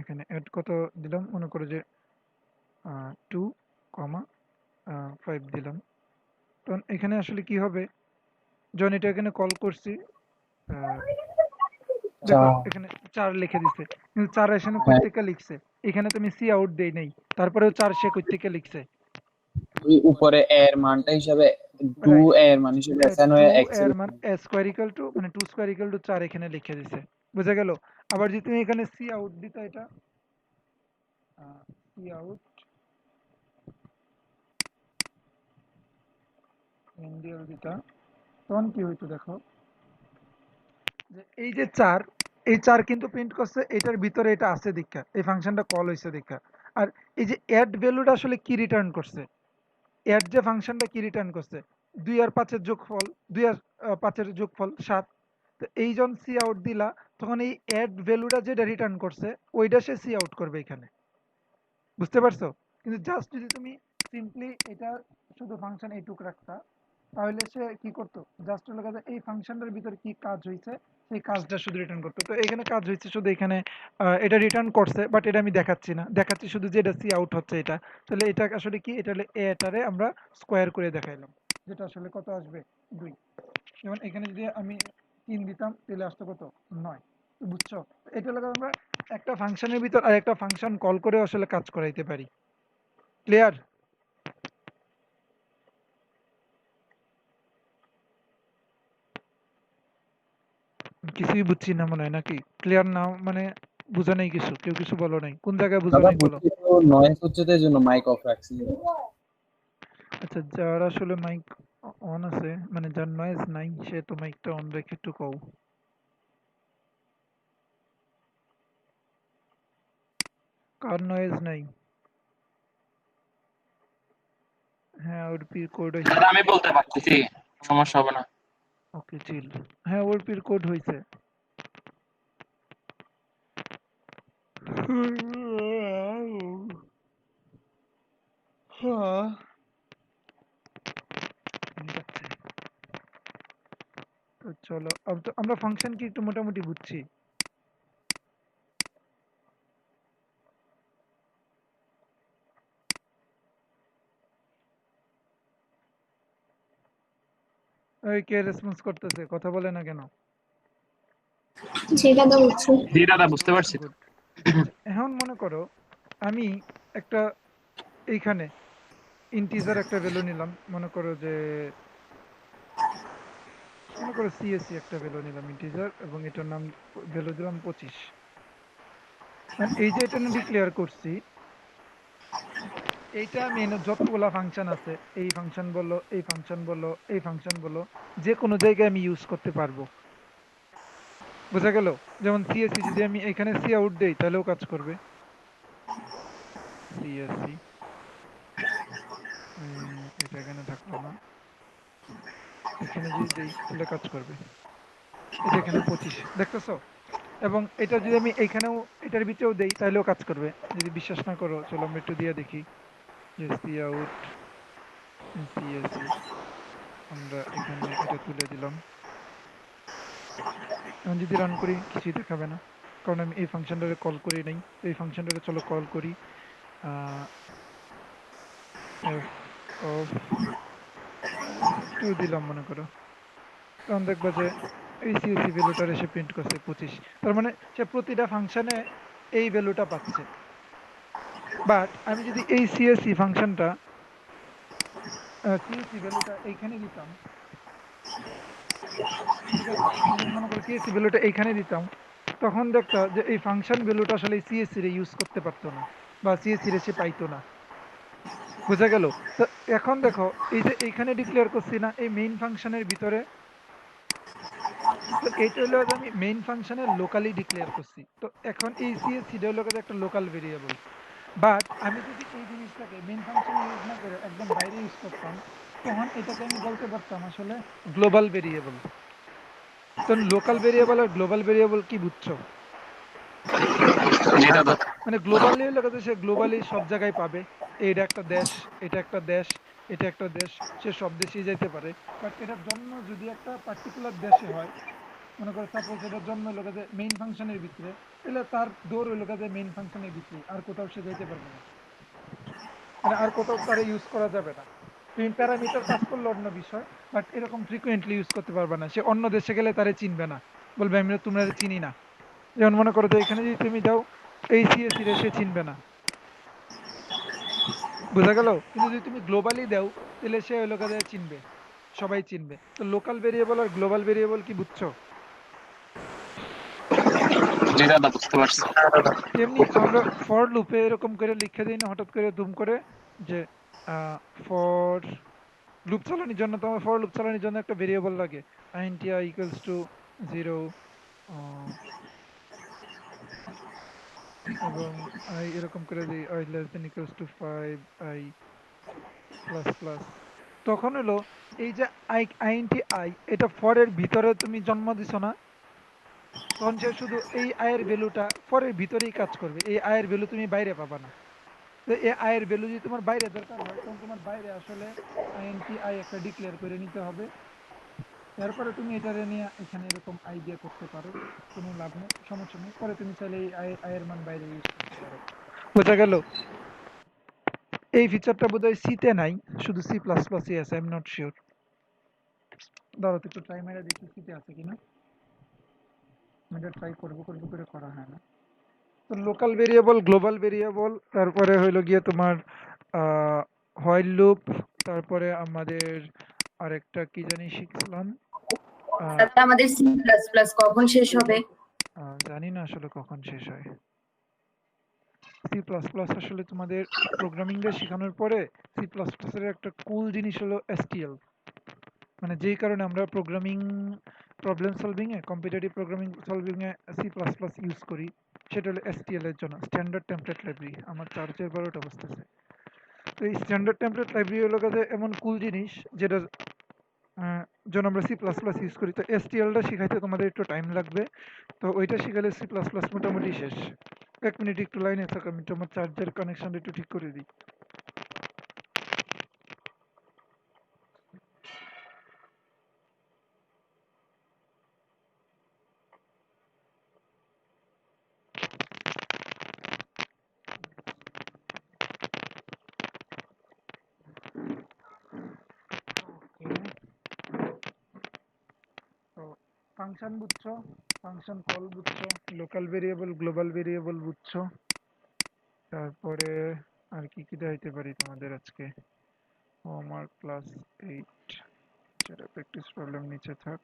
Speaker 1: এখানে অ্যাড কত দিলাম, মনে করো যে 2,5 দিলাম। তখন এখানে আসলে কি হবে, যখন এটা এখানে কল করছি, দেখো এখানে 4 লিখে দিছে, কিন্তু 4 এখানে কই
Speaker 3: হ্যাঁ,
Speaker 1: থেকে লিখছে? এখানে তুমি সি আউট দেই নাই, তারপরেও 4 সে কই থেকে লিখছে?
Speaker 3: ওই উপরে এর মানটা হিসাবে 2
Speaker 1: রাইট।
Speaker 3: এর মান হিসাবে অ্যাসাইন হয়ে
Speaker 1: 2
Speaker 3: এক্স এর
Speaker 1: এর মান
Speaker 3: ওখানে।
Speaker 1: a স্কয়ার ইকুয়াল টু, মানে 2 স্কয়ার ইকুয়াল টু 4 এখানে লিখে দিছে। বুঝা গেল? আবার যদি তুমি এখানে সি আউট দিতা, এটা সি আউট এনডিএল দিতা, তখন কি হইতো দেখো, যে এই যে 4, এই 4 কিন্তু প্রিন্ট করছে এটার ভিতরে এটা আছে দেখা, এই ফাংশনটা কল হইছে দেখা। আর এই যে অ্যাড ভ্যালুটা আসলে কি রিটার্ন করছে, অ্যাড যে ফাংশনটা কি রিটার্ন করছে, 2 আর 5 এর যোগফল, 2 আর 5 এর যোগফল 7। তো এই যখন সি আউট দিলা তখন এই অ্যাড ভ্যালুটা যেটা রিটার্ন করছে ওইটা সে সি আউট করবে এখানে। বুঝতে পারছো? কিন্তু জাস্ট যদি তুমি সিম্পলি এটা শুধু ফাংশন এইটুক রাখতা, তাহলে সে কি করতো, জাস্ট হলো কথা এই ফাংশনটার ভিতরে কি কাজ হয়েছে সেই কাজটা শুধু রিটার্ন করতো। তো এখানে কাজ হয়েছে শুধু এখানে এটা রিটার্ন করছে, বাট এটা আমি দেখাচ্ছি না, দেখাচ্ছি শুধু যে এটা সি আউট হচ্ছে এটা। তাহলে এটা আসলে কি, এটা হলে এটারে আমরা স্কোয়ার করে দেখাইলাম, যেটা আসলে কত আসবে 2। যেমন এখানে যদি আমি 3 দিতাম তাহলে আসতো কত, 9। বুঝছো? এটা হলো আমরা একটা ফাংশনের ভিতর আর একটা ফাংশন কল করে আসলে কাজ করাইতে পারি। ক্লিয়ার? কিছুই বুঝছি না মনে হয়, নাকি ক্লিয়ার না? মানে বুঝা নাই কিছু, কেউ কিছু বলো নাই, কোন জায়গায় বুঝো
Speaker 3: দাদা
Speaker 1: নাই বলো।
Speaker 3: বুঝছি তো, নয়েজ হচ্ছে তো এই জন্য মাইক অফ রাখছি।
Speaker 1: আচ্ছা যার আসলে মাইক অন আছে, মানে যার নয়েজ নাই সে তো মাইকটা অন রেখে একটু কও। কার নয়েজ নাই? হ্যাঁ ওর পির কোড হয়েছে।
Speaker 5: দাদা আমি বলতে পারতেছি, সমস্যা হবে না।
Speaker 1: ওকে চিল। হ্যাঁ ওর পির কোড হয়েছে। হ্যাঁ তো চলো আমরা ফাংশন কি একটু মোটামুটি বুঝছি। ওই কে রেসপন্স করতেছে, কথা বলে না কেন?
Speaker 6: জি দাদা বুঝছি।
Speaker 5: জি দাদা বুঝতে পারছি।
Speaker 1: গুড। আচ্ছা, এখন মনে করো আমি একটা এইখানে ইন্টিজার একটা ভ্যালু নিলাম, মনে করো সিএসসি একটা ভ্যালু নিলাম ইন্টিজার, এবং এটার নাম ভ্যালু দিলাম 25। এই যে এটা ডিক্লেয়ার করছি, এইটা আমি এনে যতগুলা ফাংশন আছে, এই ফাংশন বলো, এই ফাংশন বলো, এই ফাংশন বলো, যে কোনো জায়গায় আমি ইউজ করতে পারবো। বোঝা গেল? যেমন সিএসসি যদি আমি এখানে সি আউট দেই তাহলেও কাজ করবে। সিএসসি এটা এখানে থাকলো না, এখানে যদি দেই তাহলে কাজ করবে। এই যে এখানে 25 দেখতেছো, এবং এটা যদি আমি এইখানেও এটার ভিতরেও দেই তাহলেও কাজ করবে। যদি বিশ্বাস না করো চলো আমরা একটু দিয়ে দেখি, যে সি আউট সিএসসি, আমরা এখানে এটা তুলে দিলাম। এখন যদি রান করি কিছুই দেখাবে না, কারণ আমি এই ফাংশনটারে কল করি নাই। তো এই ফাংশনটারে চলো কল করি, এফ অফ 2 দিলাম মনে করো, তখন দেখবো যে এই সিএসসি ভ্যালুটার এসে প্রিন্ট করছে 25। তার মানে সে প্রতিটা ফাংশনে এই ভ্যালুটা পাচ্ছে। বাট আমি যদি এই সিএসসি ফাংশনটা সিএসসি ভ্যালুটা এইখানে দিতাম, ঠিক আছে, আমি যদি মনে করি সিএসসি ভ্যালুটা এইখানে দিতাম, তখন দেখতো যে এই ফাংশন ভ্যালুটা আসলে সিএসসি রে ইউজ করতে পারতো না, বা সিএসসি রে সে পাইতো না। বুঝা গেল? তো এখন দেখো, এই যে এইখানে ডিক্লেয়ার করছি না এই মেইন ফাংশনের ভিতরে, তো এটা হলো যে আমি মেইন ফাংশনে লোকালি ডিক্লেয়ার করছি। তো এখন এই সিএসসি টা হলো যে একটা লোকাল ভেরিয়েবল। বাট আমি যদি এই জিনিসটাকে মেইন ফাংশনে ইউজ না করে একদম বাইরে ইউজ করতাম, তখন এটাকে আমি বলতে পারতাম আসলে গ্লোবাল ভেরিয়েবল। তো লোকাল ভেরিয়েবল আর গ্লোবাল ভেরিয়েবল কি বুঝছো?
Speaker 5: জি দাদা।
Speaker 1: মানে গ্লোবালি হলো কথা সে গ্লোবালি সব জায়গায় পাবে, এটা একটা দেশ, এটা একটা দেশ, এটা একটা দেশ, সে সব দেশেই যেতে পারে। বাট এটার জন্ম যদি একটা পার্টিকুলার দেশে হয়, মনে করো সাপোজ এটার জন্ম হলো যে মেইন ফাংশনের ভিতরে, তাহলে তার দৌড় হলো যে মেইন ফাংশনের ভিতরে, আর কোথাও সে যেতে পারবে না, মানে আর কোথাও তারা ইউজ করা যাবে না। তুমি প্যারামিটার পাস করলে অন্য বিষয়, বাট এরকম ফ্রিকুয়েন্টলি ইউজ করতে পারবে না। সে অন্য দেশে গেলে তারে চিনবে না, বলবে আমি তোমরা চিনি না। যেমন মনে করো যে এখানে যদি তুমি যাও, এই সিএসসি রে সে চিনবে না। বোঝা গেল? কিন্তু যদি তুমি গ্লোবালি দাও, তাহলে সে ওই লোকেদের চিনবে, সবাই চিনবে। তো লোকাল ভেরিয়েবল আর গ্লোবাল ভেরিয়েবল কি বুঝছো?
Speaker 5: জি দাদা বুঝতে পারছি।
Speaker 1: তেমনি আমরা ফর লুপে এরকম করে লিখে দিই না হঠাৎ করে দুম করে, যে ফর লুপ চালানোর জন্য, তোমার ফর লুপ চালানোর জন্য একটা ভেরিয়েবল লাগে, int i ইকুয়ালস টু 0, এবং i এরকম করে দিই i less than equals to 5, i plus plus. তখন হলো এই যে int i, এটা ফর এর ভিতরে তুমি জন্ম দিছো না, তখন সে শুধু এই আয়ের ভ্যালুটা ফরের ভিতরেই কাজ করবে, এই আয়ের ভ্যালু তুমি বাইরে পাবা না। তো এই আয়ের ভ্যালু যদি তোমার বাইরে দরকার হয়, তখন তোমার বাইরে আসলে int i একটা ডিক্লেয়ার করে নিতে হবে। তারপরে তুমি এটা নিয়ে এখানে এরকম আই দিয়ে করতে পারো, কোনো লাভ নেই, সমস্যা নেই। পরে তুমি চাইলে এই আয়ের মান বাইরে ইউজ করতে পারো। বোঝা গেল? এই ফিচারটা বোধহয় সিতে নাই, শুধু সি প্লাস প্লাস আছে, আই এম নট শিওর। দাঁড়াও তো একটু ট্রাই মেরে দেখি সিতে আছে কিনা। আমি এটা ট্রাই করবো করবো করে করা হয় না। তো লোকাল ভেরিয়েবল, গ্লোবাল ভেরিয়েবল, তারপরে হইলো গিয়ে তোমার হোয়াইল লুপ, তারপরে আমাদের আরেকটা কি জানি শিখছিলাম,
Speaker 2: তাতে আমাদের সি প্লাস প্লাস কখন শেষ হবে?
Speaker 1: জানি না আসলে কখন শেষ হয়। সি প্লাস প্লাস আসলে তোমাদের প্রোগ্রামিংটা শেখানোর পরে সি প্লাস প্লাসের একটা কুল জিনিস হলো এসটিএল। মানে যেই কারণে আমরা প্রোগ্রামিং প্রবলেম সলভিং এ, কম্পিটিটিভ প্রোগ্রামিং সলভিং এ সি প্লাস প্লাস ইউজ করি, সেটা হলো এসটিএল এর জন্য, স্ট্যান্ডার্ড টেমপ্লেট লাইব্রেরি। আমার চার্চের 12টা বসতেছে। তো এই স্ট্যান্ডার্ড টেমপ্লেট লাইব্রেরি হলো কাছে এমন কুল জিনিস যেটা জন্য আমরা সি প্লাস প্লাস ইউজ করি। তো এসটিএলটা শেখাইতে তোমাদের একটু টাইম লাগবে, তো ওইটা শিখালে সি প্লাস প্লাস মোটামুটি শেষ। 1 মিনিট একটু লাইনে থাকো, আমি তোমার চার্জার কানেকশনটা একটু ঠিক করে দিই। ফাংশন বুঝছো, ফাংশন কল বুঝছো, লোকাল ভেরিয়েবল গ্লোবাল ভেরিয়েবল বুঝছো, তারপরে আর কি কি দেখাইতে পারি তোমাদের আজকে? হোমওয়ার্ক ক্লাস 8, সেটা প্র্যাকটিস প্রবলেম নিচে থাক।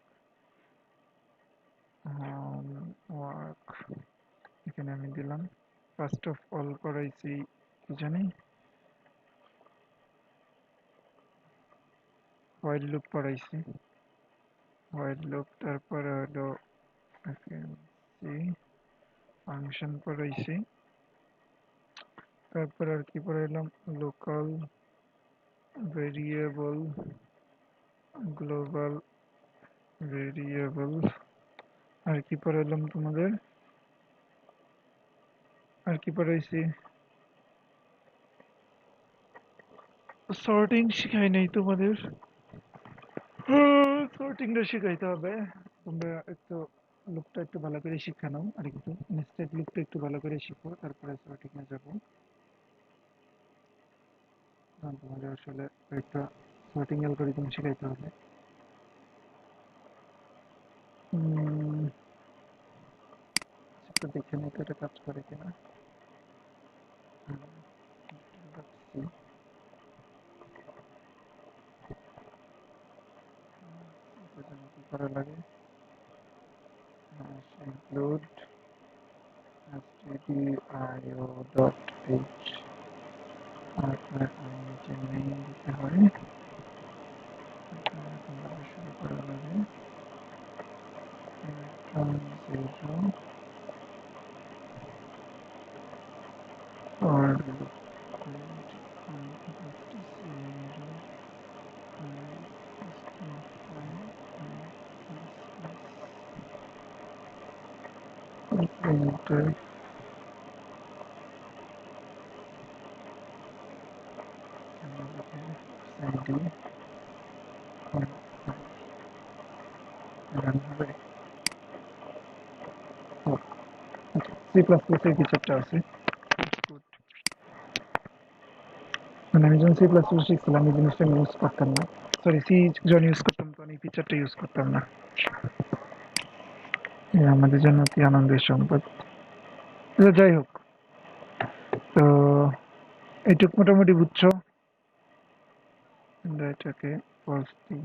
Speaker 1: হোমওয়ার্ক এখানে আমি দিলাম। ফার্স্ট অফ অল করাইছি কি জানি, হোয়াইল লুপ করাইছি, হোয়াইল লুপ, তারপরে হলো ফাংশন করাইছি, তারপর আর কি পড়াইলাম, লোকাল ভেরিয়েবল গ্লোবাল ভেরিয়েবল, আর কি পড়াইলাম তোমাদের, আর কি পড়াইছি, সর্টিং শিখাই নাই তোমাদের, সর্টিংটা শিখাইতে হবে। তোমরা একটু লুপটা একটু ভালো করে শিখে নাও, আর একটু নেস্টেড লুপটা একটু ভালো করে শিখো, তারপরে সর্টিং এ যাবো। তোমাদের আসলে একটা সর্টিং অ্যালগরিদম শিখাইতে হবে। একটু দেখে নিতে এটা কাজ করে কিনা। কি করা লাগে, include stdio.h, তারপরে নিচে মেইন দিতে হয়, তোমাদের শুরু করা লাগে return 0 or loop printer C++ এর কিছুটা আছে। মানে আমি যখন C++ শিখছিলাম এই জিনিসটা আমি ইউজ করতাম না, সরি সি যখন ইউজ করতাম তখন এই ফিচারটা ইউজ করতাম না। আমাদের জন্য অতি আনন্দের সংবাদ। যাই হোক, তো এইটুক মোটামুটি বুঝছো, আমরা এটাকে ফলস দিই।